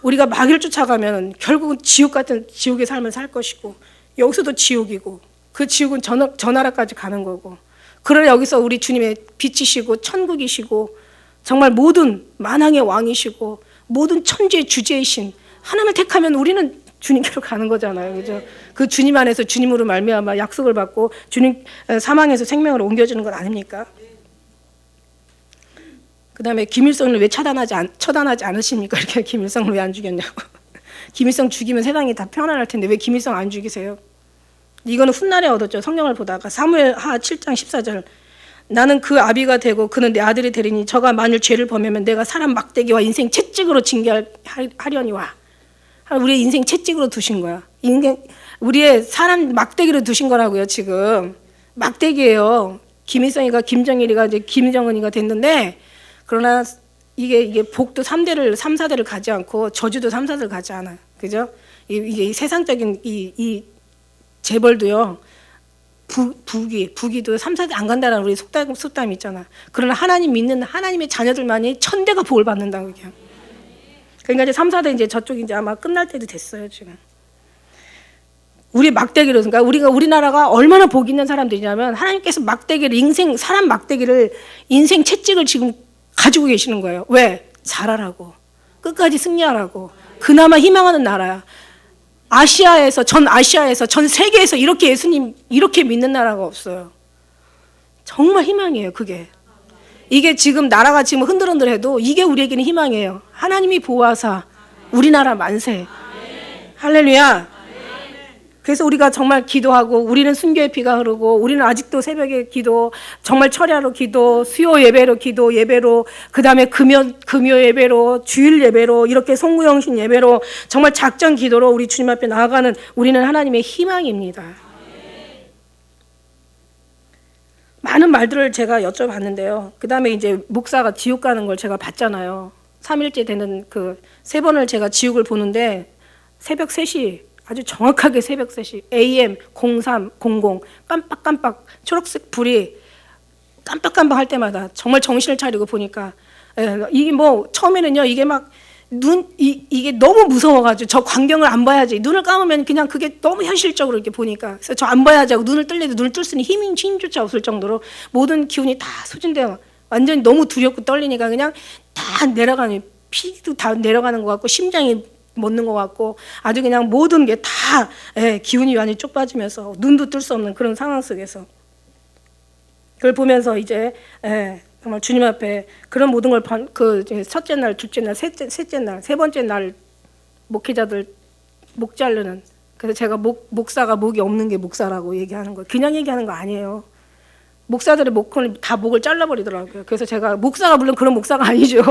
마귀를 쫓아가면 결국은 지옥 같은 지옥의 삶을 살 것이고 여기서도 지옥이고 그 지옥은 저 나라까지 가는 거고 그러나 여기서 우리 주님의 빛이시고 천국이시고 정말 모든 만왕의 왕이시고 모든 천지의 주제이신 하나님을 택하면 우리는 주님께로 가는 거잖아요. 그죠? 그 주님 안에서 주님으로 말미암아 약속을 받고 주님 사망에서 생명으로 옮겨지는 것 아닙니까? 그다음에 김일성을 왜 처단하지 않으십니까? 이렇게 김일성을 왜 안 죽였냐고. 김일성 죽이면 세상이 다 평안할 텐데 왜 김일성 안 죽이세요? 이거는 훗날에 얻었죠. 성경을 보다가 사무엘하 7장 14절 나는 그 아비가 되고 그는 내 아들이 되리니 저가 만일 죄를 범하면 내가 사람 막대기와 인생 채찍으로 징계하려니와. 우리의 인생 채찍으로 두신 거야. 우리의 사람 막대기로 두신 거라고요. 지금 막대기예요. 김일성이가 김정일이가 이제 김정은이가 됐는데 그러나 이게 복도 3, 4대를 가지 않고 저주도 3, 4대를 가지 않아요. 그죠? 이게 세상적인 이 재벌도요. 부기도 3, 4대 안 간다는 우리 속담이 있잖아. 그러나 하나님 믿는 하나님의 자녀들만이 천대가 복을 받는다고 그냥. 그러니까 이제 3, 4대 이제 저쪽 이제 아마 끝날 때도 됐어요, 지금. 우리 막대기로, 그러니까 우리나라가 얼마나 복 있는 사람들이냐면 하나님께서 사람 막대기를 인생 채찍을 지금 가지고 계시는 거예요. 왜? 잘하라고. 끝까지 승리하라고. 그나마 희망하는 나라야. 전 아시아에서, 전 세계에서 이렇게 예수님, 이렇게 믿는 나라가 없어요. 정말 희망이에요, 그게. 이게 지금 나라가 지금 흔들흔들해도 이게 우리에게는 희망이에요. 하나님이 보호하사 우리나라 만세. 할렐루야. 그래서 우리가 정말 기도하고 우리는 순교의 피가 흐르고 우리는 아직도 새벽에 기도, 정말 철야로 기도, 수요 예배로 기도, 예배로 그다음에 금요 예배로 주일 예배로 이렇게 송구영신 예배로 정말 작전 기도로 우리 주님 앞에 나아가는 우리는 하나님의 희망입니다. 많은 말들을 제가 여쭤봤는데요. 그다음에 이제 목사가 지옥 가는 걸 제가 봤잖아요. 3일째 되는 그 3번을 제가 지옥을 보는데 새벽 3시 아주 정확하게 새벽 3시 AM 0300 깜빡깜빡 초록색 불이 깜빡깜빡 할 때마다 정말 정신을 차리고 보니까 이게 뭐 처음에는요 이게 막 이게 너무 무서워가지고 저 광경을 안 봐야지 눈을 감으면 그냥 그게 너무 현실적으로 이렇게 보니까 그래서 저 안 봐야지 하고 눈을 뜰래도 눈을 뜰 수 있는 힘조차 없을 정도로 모든 기운이 다 소진돼요. 완전히 너무 두렵고 떨리니까 그냥 다 내려가는 피도 다 내려가는 것 같고 심장이 멎는 것 같고 아주 그냥 모든 게 다 기운이 완전히 쪽 빠지면서 눈도 뜰 수 없는 그런 상황 속에서 그걸 보면서 이제 정말 주님 앞에 그런 모든 걸 그 첫째 날, 둘째 날, 셋째 날, 3번째 날 목회자들 목 자르는 그래서 제가 목사가 목이 없는 게 목사라고 얘기하는 거예요. 그냥 얘기하는 거 아니에요. 목사들의 목을 다 목을 잘라버리더라고요. 그래서 제가 목사가 물론 그런 목사가 아니죠.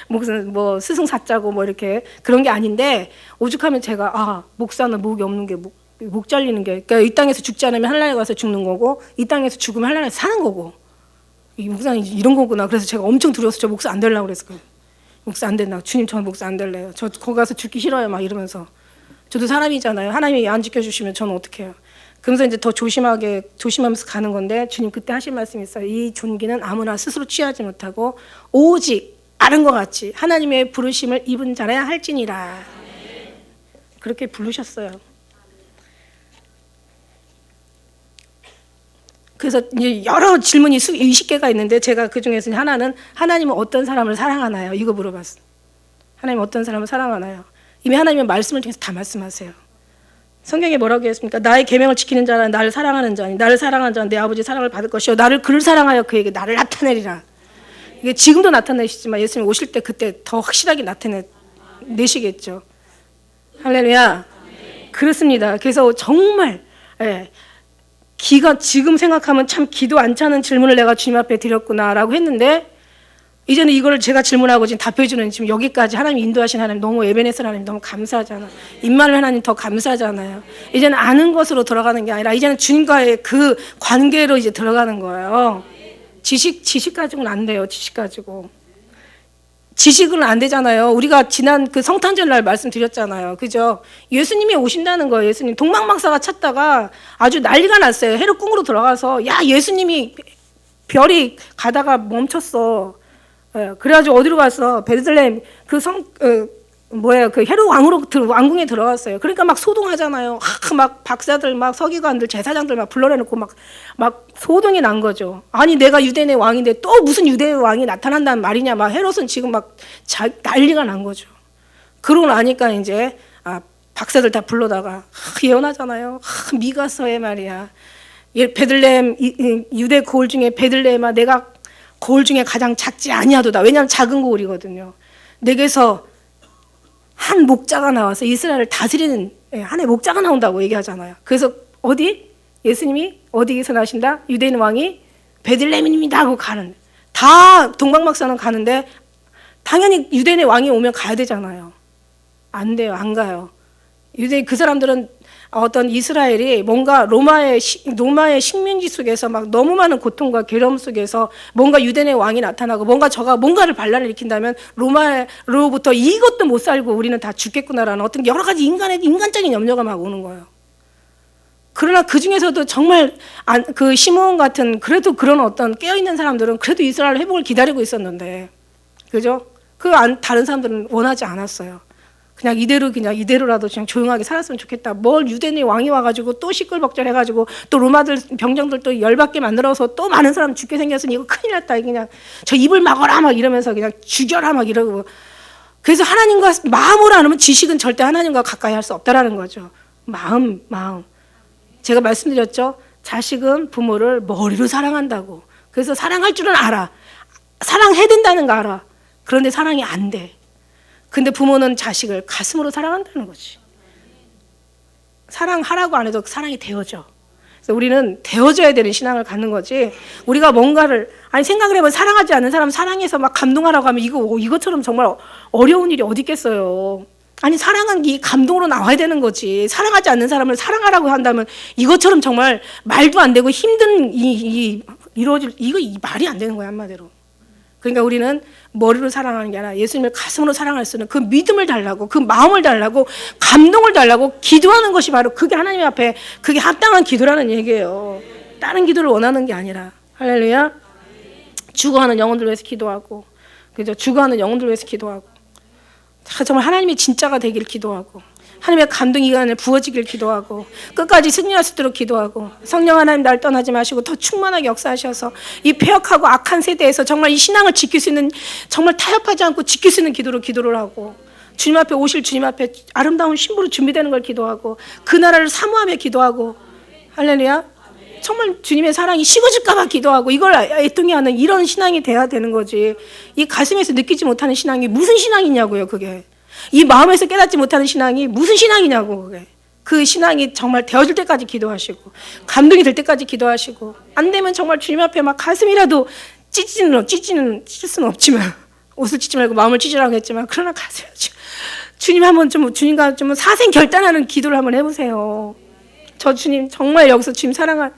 목사는 뭐 스승사자고 뭐 이렇게 그런 게 아닌데 오죽하면 제가 목사는 목이 없는 게 목 잘리는 게 그러니까 이 땅에서 죽지 않으면 하늘나라에 가서 죽는 거고 이 땅에서 죽으면 하늘나라에서 사는 거고 이 목사는 이런 거구나. 그래서 제가 엄청 두려워서 저 목사 안 되려고 그랬어요. 목사 안 된다. 주님 저 목사 안 될래요. 저 거기 가서 죽기 싫어요. 막 이러면서 저도 사람이잖아요. 하나님이 안 지켜주시면 저는 어떻게 해요. 그러면서 이제 더 조심하면서 가는 건데 주님 그때 하신 말씀이 있어요. 이 존귀는 아무나 스스로 취하지 못하고 오직 아는 것 같이 하나님의 부르심을 입은 자라야 할지니라. 그렇게 부르셨어요. 그래서 이제 여러 질문이 20개가 있는데 제가 그중에서 하나는 하나님은 어떤 사람을 사랑하나요? 이거 물어봤어요. 하나님은 어떤 사람을 사랑하나요? 이미 하나님의 말씀을 통해서 다 말씀하세요. 성경에 뭐라고 했습니까? 나의 계명을 지키는 자는 나를 사랑하는 자니 나를 사랑하는 자는 내 아버지의 사랑을 받을 것이요 나를 그를 사랑하여 그에게 나를 나타내리라. 이게 지금도 나타내시지만 예수님 오실 때 그때 더 확실하게 내시겠죠. 할렐루야. 그렇습니다. 그래서 정말 지금 생각하면 참 기도 안 차는 질문을 내가 주님 앞에 드렸구나라고 했는데, 이제는 이거를 제가 질문하고 지금 답해주는 지금 여기까지 하나님 인도하신 하나님 너무 에베네스 하나님 너무 감사하잖아. 임마누엘 하나님 더 감사하잖아요. 이제는 아는 것으로 들어가는 게 아니라 이제는 주님과의 그 관계로 이제 들어가는 거예요. 지식 가지고는 안 돼요. 지식 가지고. 지식은 안 되잖아요. 우리가 지난 그 성탄절 날 말씀드렸잖아요. 그죠? 예수님이 오신다는 거예요. 예수님. 동방박사가 찾다가 아주 난리가 났어요. 헤롯 궁으로 들어가서 야, 예수님이 별이 가다가 멈췄어. 그래가지고 어디로 갔어? 베들레헴 그 그 헤롯 왕궁에 들어갔어요. 그러니까 막 소동하잖아요. 막 박사들, 막 서기관들, 제사장들 막 불러내놓고 막 소동이 난 거죠. 아니 내가 유대인의 왕인데 또 무슨 유대인의 왕이 나타난다는 말이냐. 막 헤롯은 지금 막 난리가 난 거죠. 그러고 나니까 이제 박사들 다 불러다가 예언하잖아요. 미가서의 말이야. 베들레헴 유대 고을 중에 베들레헴아 내가 고을 중에 가장 작지 아니하도다. 왜냐하면 작은 고을이거든요. 내게서 한 목자가 나와서 이스라엘을 다스리는 한해 목자가 나온다고 얘기하잖아요. 그래서 예수님이 어디에서 나신다? 유대인 왕이 베들레헴입니다 하고 가는. 다 동방박사는 가는데 당연히 유대인의 왕이 오면 가야 되잖아요. 안 돼요. 안 가요. 그 사람들은 어떤 이스라엘이 뭔가 로마의 식민지 속에서 막 너무 많은 고통과 괴로움 속에서 뭔가 유대인의 왕이 나타나고 뭔가를 반란을 일으킨다면 로마로부터 이것도 못 살고 우리는 다 죽겠구나라는 어떤 여러 가지 인간적인 염려가 막 오는 거예요. 그러나 그 중에서도 정말 그 시므온 같은 그래도 그런 어떤 깨어있는 사람들은 그래도 이스라엘 회복을 기다리고 있었는데, 그죠? 다른 사람들은 원하지 않았어요. 그냥 이대로라도 그냥 조용하게 살았으면 좋겠다. 뭘 유대인의 왕이 와가지고 또 시끌벅적해가지고 또 로마들 병정들 또 열받게 만들어서 또 많은 사람 죽게 생겼으니 이거 큰일 났다. 그냥 저 입을 막아라 막 이러면서 그냥 죽여라 막 이러고. 그래서 하나님과 마음으로 안 하면 지식은 절대 하나님과 가까이 할 수 없다라는 거죠. 마음. 제가 말씀드렸죠. 자식은 부모를 머리로 사랑한다고. 그래서 사랑할 줄은 알아. 사랑해야 된다는 거 알아. 그런데 사랑이 안 돼. 근데 부모는 자식을 가슴으로 사랑한다는 거지. 사랑하라고 안 해도 사랑이 되어져. 그래서 우리는 되어져야 되는 신앙을 갖는 거지. 우리가 뭔가를 생각을 해보면 사랑하지 않는 사람 사랑해서 막 감동하라고 하면 이것처럼 정말 어려운 일이 어디 있겠어요. 사랑은 이 감동으로 나와야 되는 거지. 사랑하지 않는 사람을 사랑하라고 한다면 이것처럼 정말 말도 안 되고 힘든 이루어질 이거 말이 안 되는 거야 한마디로. 그러니까 우리는 머리로 사랑하는 게 아니라 예수님을 가슴으로 사랑할 수 있는 그 믿음을 달라고, 그 마음을 달라고, 감동을 달라고 기도하는 것이 바로 그게 하나님 앞에 그게 합당한 기도라는 얘기예요. 다른 기도를 원하는 게 아니라. 할렐루야. 죽어가는 영혼들 위해서 기도하고, 그죠? 죽어가는 영혼들 위해서 기도하고, 정말 하나님이 진짜가 되길 기도하고, 하나님의 감동이 이 안에 부어지길 기도하고, 끝까지 승리할 수 있도록 기도하고, 성령 하나님 날 떠나지 마시고 더 충만하게 역사하셔서 이 폐역하고 악한 세대에서 정말 이 신앙을 지킬 수 있는, 정말 타협하지 않고 지킬 수 있는 기도를 하고, 주님 앞에 오실 주님 앞에 아름다운 신부로 준비되는 걸 기도하고, 그 나라를 사모하며 기도하고, 할렐루야. 정말 주님의 사랑이 식어질까 봐 기도하고 이걸 애통해 하는 이런 신앙이 돼야 되는 거지. 이 가슴에서 느끼지 못하는 신앙이 무슨 신앙이냐고요. 그게 이 마음에서 깨닫지 못하는 신앙이 무슨 신앙이냐고. 그게 그 신앙이 정말 되어질 때까지 기도하시고 감동이 될 때까지 기도하시고, 안 되면 정말 주님 앞에 막 가슴이라도 찢을 수는 없지만, 옷을 찢지 말고 마음을 찢으라고 했지만, 그러나 가슴 주님 한번 주님과 좀 사생 결단하는 기도를 한번 해보세요. 저 주님 정말 여기서 주님 사랑을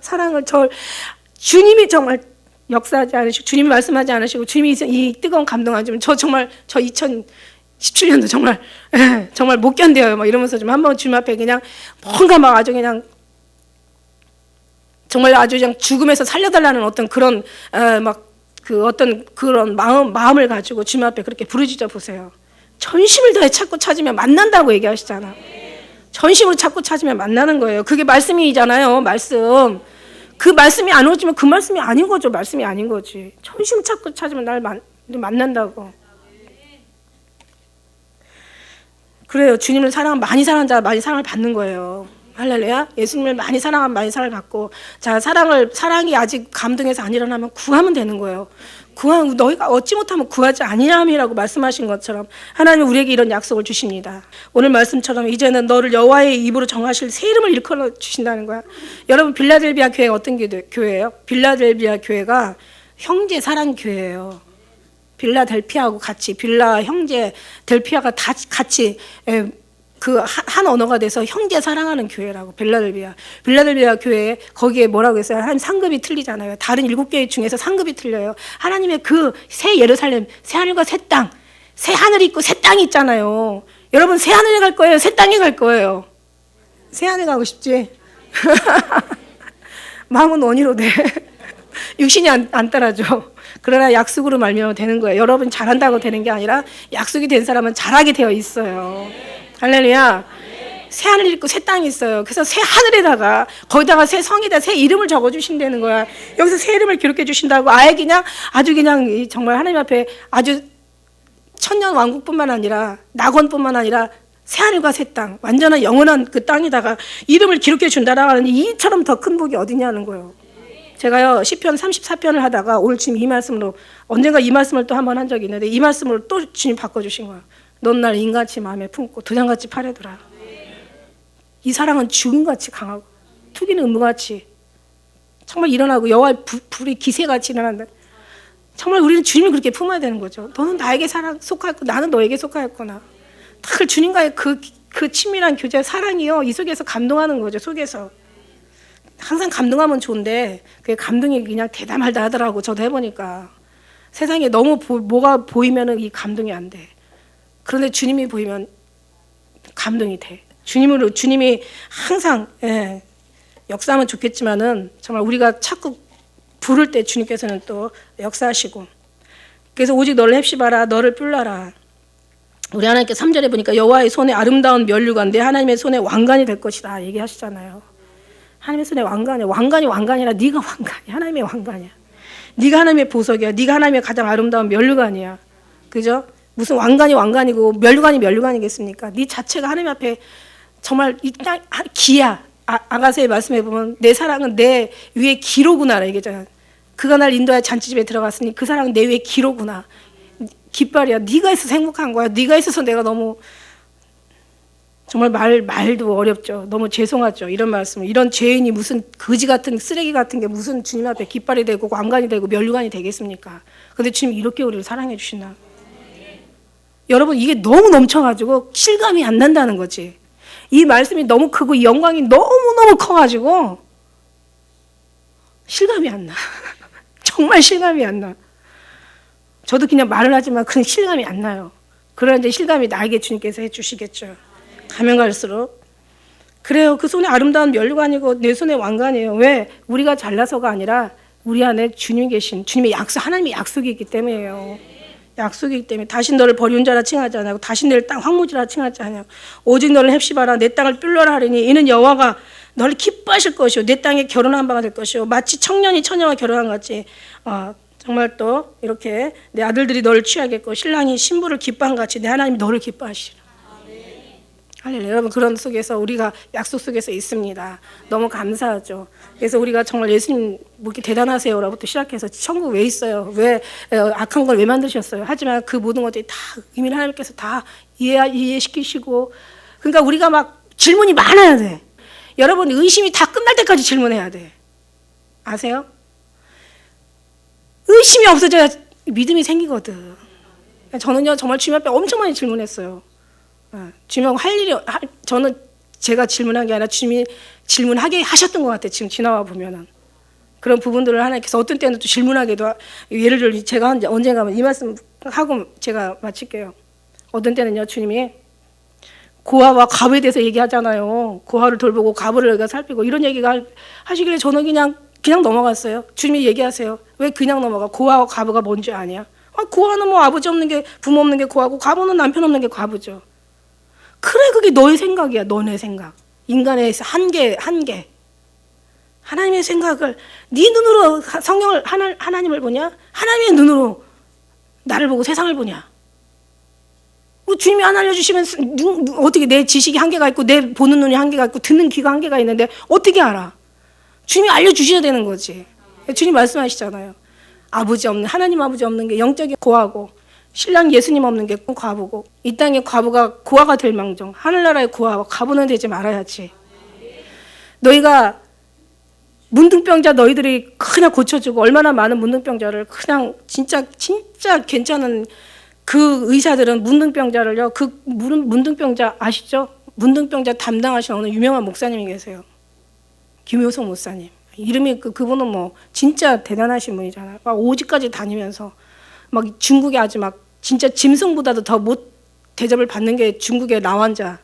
주님이 정말 역사하지 않으시고 주님이 말씀하지 않으시고 주님이 이 뜨거운 감동 안 주면 저 2017년도 정말 못 견뎌요. 막 이러면서 좀 한번 주님 앞에 그냥 뭔가 막 아주 그냥 정말 아주 그냥 죽음에서 살려달라는 어떤 그런 어떤 그런 마음을 가지고 주님 앞에 그렇게 부르짖어 보세요. 전심을 다해 찾고 찾으면 만난다고 얘기하시잖아. 전심으로 찾고 찾으면 만나는 거예요. 그게 말씀이잖아요. 말씀. 그 말씀이 안 오지면 그 말씀이 아닌 거죠. 말씀이 아닌 거지. 전심 찾고 찾으면 날 만난다고. 그래요. 주님을 많이 사랑한 자 많이 사랑을 받는 거예요. 할렐루야. 예수님을 많이 사랑하면 많이 사랑을 받고, 자 사랑이 아직 감동해서 안 일어나면 구하면 되는 거예요. 너희가 얻지 못하면 구하지 아니함이라고 말씀하신 것처럼 하나님은 우리에게 이런 약속을 주십니다. 오늘 말씀처럼 이제는 너를 여호와의 입으로 정하실 새 이름을 일컬어 주신다는 거야. 여러분, 빌라델비아 교회가 어떤 교회예요? 빌라델비아 교회가 형제 사랑 교회예요. 빌라델피아하고 같이, 빌라 형제 델피아가 다 같이 그 한 언어가 돼서 형제 사랑하는 교회라고. 빌라델비아 교회에 거기에 뭐라고 했어요? 한 상급이 틀리잖아요. 다른 7교회 중에서 상급이 틀려요. 하나님의 그 새 예루살렘, 새 하늘과 새 땅, 새 하늘이 있고 새 땅이 있잖아요. 여러분, 새 하늘에 갈 거예요? 새 땅에 갈 거예요? 새 하늘에 가고 싶지? 마음은 원이로 돼. 육신이 안 따라줘. 그러나 약속으로 말미암아 되는 거예요. 여러분 잘한다고 되는 게 아니라 약속이 된 사람은 잘하게 되어 있어요. 할렐루야. 새 하늘이 있고 새 땅이 있어요. 그래서 새 하늘에다가 거기다가 새 성에다 새 이름을 적어주신다는 거야. 여기서 새 이름을 기록해 주신다고. 아예 그냥 아주 그냥 정말 하나님 앞에 아주 천년 왕국뿐만 아니라 낙원뿐만 아니라 새 하늘과 새 땅, 완전한 영원한 그 땅에다가 이름을 기록해 준다라고 하는데 이처럼 더 큰 복이 어디냐는 거예요. 제가요 시편 34편을 하다가 오늘 지금 이 말씀으로, 언젠가 이 말씀을 또 한 번 한 적이 있는데 이 말씀으로 또 주님 바꿔주신 거예요. 넌 날 인같이 마음에 품고 도장같이 파래더라. 이 사랑은 죽음같이 강하고 투기는 음부같이 정말 일어나고 여호와의 불이 기세같이 일어난다. 정말 우리는 주님을 그렇게 품어야 되는 거죠. 너는 나에게 속하였고 나는 너에게 속하였구나. 딱 주님과의 그 친밀한 교제, 사랑이요, 이 속에서 감동하는 거죠. 속에서 항상 감동하면 좋은데 그 감동이 그냥 대담하다 하더라고. 저도 해보니까 세상에 너무 뭐가 보이면은 이 감동이 안 돼. 그런데 주님이 보이면 감동이 돼. 주님이 항상 역사하면 좋겠지만은 정말 우리가 자꾸 부를 때 주님께서는 또 역사하시고. 그래서 오직 너를 헵시바라, 너를 뿔라라. 우리 하나님께 3절에 보니까 여호와의 손에 아름다운 면류관, 내 하나님의 손에 왕관이 될 것이다 얘기하시잖아요. 하나님의 손에 왕관이야. 왕관이 왕관이라 네가 왕관이야. 하나님의 왕관이야. 네가 하나님의 보석이야. 네가 하나님의 가장 아름다운 면류관이야. 그죠? 무슨 왕관이 왕관이고 면류관이 면류관이겠습니까? 네 자체가 하나님 앞에 정말 이 땅 기야. 아가서의 말씀해 보면 내 사랑은 내 위에 기로구나 얘기잖아. 그가 날 인도하여 잔치집에 들어갔으니 그 사랑은 내 위에 기로구나. 깃발이야. 네가 있어서 행복한 거야. 네가 있어서 내가 너무 정말 말도 어렵죠. 너무 죄송하죠. 이런 말씀을. 이런 죄인이 무슨 거지 같은 쓰레기 같은 게 무슨 주님 앞에 깃발이 되고 왕관이 되고 면류관이 되겠습니까? 그런데 주님 이렇게 우리를 사랑해 주시나? 여러분, 이게 너무 넘쳐가지고 실감이 안 난다는 거지. 이 말씀이 너무 크고 이 영광이 너무너무 커가지고 실감이 안 나. 정말 실감이 안 나. 저도 그냥 말을 하지만 그런 실감이 안 나요. 그런데 실감이 나에게 주님께서 해주시겠죠. 가면 갈수록. 그래요. 그 손에 아름다운 면류관이고 내 손에 왕관이에요. 왜? 우리가 잘나서가 아니라 우리 안에 주님이 계신, 주님의 약속, 하나님의 약속이 있기 때문이에요. 약속이기 때문에. 다신 너를 버리운 자라 칭하지 않고 다신 너를 땅 황무지라 칭하지 않고 오직 너를 헵시바라, 내 땅을 뿔러라 하리니 이는 여호와가 너를 기뻐하실 것이요 내 땅에 결혼한 바가 될 것이요 마치 청년이 처녀와 결혼한 것 같이 정말 또 이렇게 내 아들들이 너를 취하겠고 신랑이 신부를 기뻐한 것 같이 내 하나님이 너를 기뻐하시리라. 할렐루야. 여러분, 그런 속에서 우리가 약속 속에서 있습니다. 너무 감사하죠. 그래서 우리가 정말 예수님 뭐 이렇게 대단하세요라부터 시작해서 천국 왜 있어요? 왜 악한 걸 왜 만드셨어요? 하지만 그 모든 것들이 다 이미 하나님께서 다 이해시키시고, 그러니까 우리가 막 질문이 많아야 돼. 여러분, 의심이 다 끝날 때까지 질문해야 돼. 아세요? 의심이 없어져야 믿음이 생기거든. 저는요 정말 주님 앞에 엄청 많이 질문했어요. 주님하고 저는 제가 질문한 게 아니라 주님이 질문하게 하셨던 것 같아요. 지금 지나와 보면은 그런 부분들을 하나님께서 어떤 때는 또 질문하게도, 예를 들어 제가 언젠가 이 말씀 하고 제가 마칠게요. 어떤 때는요 주님이 고아와 과부에 대해서 얘기하잖아요. 고아를 돌보고 과부를 우리가 살피고 이런 얘기가 하시길래 저는 그냥 넘어갔어요. 주님이 얘기하세요. 왜 그냥 넘어가? 고아와 과부가 뭔지 아냐? 고아는 뭐 아버지 없는 게, 부모 없는 게 고아고 과부는 남편 없는 게 과부죠. 그래, 그게 너의 생각이야. 너네 생각. 인간의 한계. 하나님의 생각을 네 눈으로 성경을 하나님을 보냐? 하나님의 눈으로 나를 보고 세상을 보냐? 주님이 안 알려주시면 어떻게, 내 지식이 한계가 있고 내 보는 눈이 한계가 있고 듣는 귀가 한계가 있는데 어떻게 알아? 주님이 알려주셔야 되는 거지. 주님 말씀하시잖아요. 아버지 없는, 하나님 아버지 없는 게 영적인 고아고, 신랑 예수님 없는 게 과부고, 이 땅의 과부가 고아가 될 망정 하늘나라의 고아와 과부는 되지 말아야지. 너희가 문둥병자 너희들이 그냥 고쳐주고, 얼마나 많은 문둥병자를 그냥 진짜 괜찮은 그 의사들은 문둥병자를요, 그 문둥병자 아시죠? 문둥병자 담당하시는 어느 유명한 목사님이 계세요. 김효성 목사님. 이름이 그분은 뭐 진짜 대단하신 분이잖아요. 막 오지까지 다니면서 막 중국에 아주 막 진짜 짐승보다도 더 못 대접을 받는 게 중국의 라완자,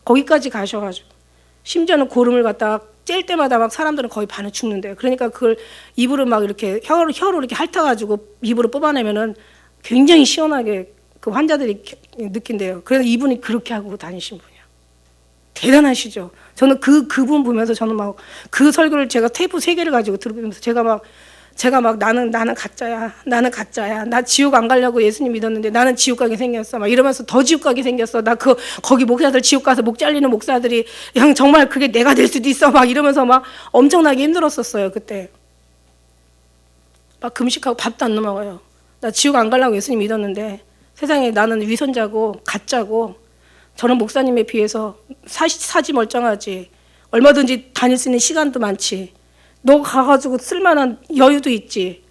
거기까지 가셔가지고 심지어는 고름을 갖다가 찔 때마다 막 사람들은 거의 반을 죽는데요. 그러니까 그걸 입으로 막 이렇게 혀로 이렇게 핥아가지고 입으로 뽑아내면은 굉장히 시원하게 그 환자들이 느낀대요. 그래서 이분이 그렇게 하고 다니신 분이에요. 대단하시죠. 저는 그분 보면서 저는 막 그 설교를 제가 테이프 3개를 가지고 들으면서 제가 막 나는 가짜야. 나는 가짜야. 나 지옥 안 가려고 예수님 믿었는데 나는 지옥 가게 생겼어. 막 이러면서 더 지옥 가게 생겼어. 나 거기 목사들 지옥 가서 목 잘리는 목사들이 형 정말 그게 내가 될 수도 있어. 막 이러면서 막 엄청나게 힘들었었어요, 그때. 막 금식하고 밥도 안 넘어가요. 나 지옥 안 가려고 예수님 믿었는데 세상에 나는 위선자고 가짜고 저런 목사님에 비해서 사지 멀쩡하지. 얼마든지 다닐 수 있는 시간도 많지. 너 가가지고 쓸만한 여유도 있지.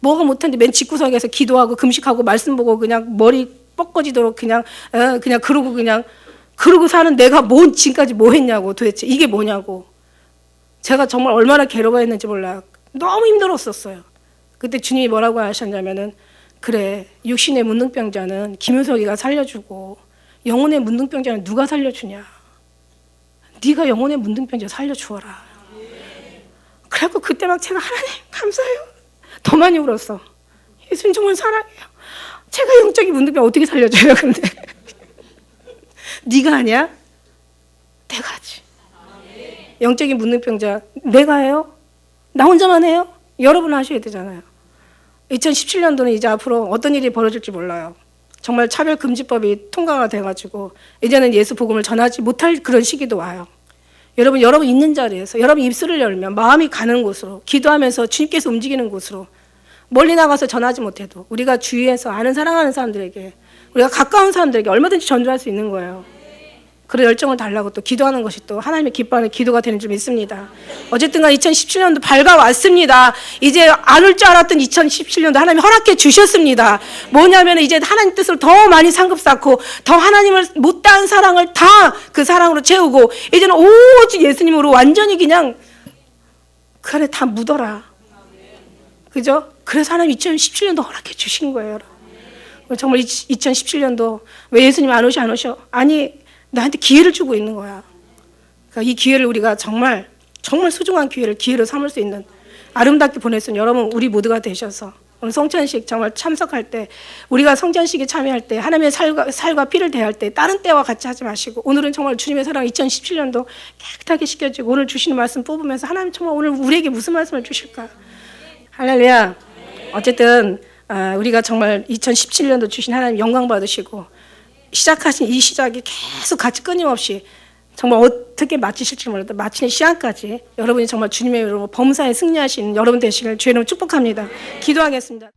뭐가 못한데 맨 집구석에서 기도하고 금식하고 말씀 보고 그냥 머리 뻗거지도록 그냥 그러고 사는 내가 지금까지 뭐 했냐고 도대체 이게 뭐냐고. 제가 정말 얼마나 괴로워했는지 몰라요. 너무 힘들었었어요. 그때 주님이 뭐라고 하셨냐면은 그래 육신의 문둥병자는 김효석이가 살려주고 영혼의 문둥병자는 누가 살려주냐. 네가 영혼의 문둥병자 살려주어라. 그래갖고 그때 막 제가 하나님 감사해요. 더 많이 울었어. 예수님 정말 사랑해요. 제가 영적인 문둥병 어떻게 살려줘요? 근데 네가 하냐? 내가 하지. 영적인 문둥병자 내가 해요? 나 혼자만 해요? 여러분 하셔야 되잖아요. 2017년도는 이제 앞으로 어떤 일이 벌어질지 몰라요. 정말 차별금지법이 통과가 돼가지고 이제는 예수 복음을 전하지 못할 그런 시기도 와요. 여러분 있는 자리에서 여러분 입술을 열면 마음이 가는 곳으로 기도하면서 주님께서 움직이는 곳으로 멀리 나가서 전하지 못해도 우리가 주위에서 아는 사랑하는 사람들에게 우리가 가까운 사람들에게 얼마든지 전도할 수 있는 거예요. 그런 열정을 달라고 또 기도하는 것이 또 하나님의 기뻐하는 기도가 되는 줄 믿습니다. 어쨌든 간 2017년도 밝아왔습니다. 이제 안 올 줄 알았던 2017년도 하나님이 허락해 주셨습니다. 뭐냐면 이제 하나님 뜻을 더 많이 상급 쌓고 더 하나님을 못다한 사랑을 다 그 사랑으로 채우고 이제는 오직 예수님으로 완전히 그냥 그 안에 다 묻어라. 그죠? 그래서 하나님 2017년도 허락해 주신 거예요. 여러분. 정말 2017년도 왜 예수님 안 오셔? 아니 나한테 기회를 주고 있는 거야. 그러니까 이 기회를 우리가 정말 소중한 기회를 삼을 수 있는 아름답게 보낼 수 있는 여러분 우리 모두가 되셔서 오늘 성찬식 정말 참석할 때 우리가 성찬식에 참여할 때 하나님의 살과 피를 대할 때 다른 때와 같이 하지 마시고 오늘은 정말 주님의 사랑 2017년도 깨끗하게 씻겨지고 오늘 주시는 말씀 뽑으면서 하나님 정말 오늘 우리에게 무슨 말씀을 주실까? 할렐루야. 어쨌든 우리가 정말 2017년도 주신 하나님 영광 받으시고 시작하신 이 시작이 계속 같이 끊임없이 정말 어떻게 마치실지 몰라도 마치는 시간까지 여러분이 정말 주님의 이름으로 범사에 승리하신 여러분 되시길 주의 이름으로 축복합니다. 기도하겠습니다.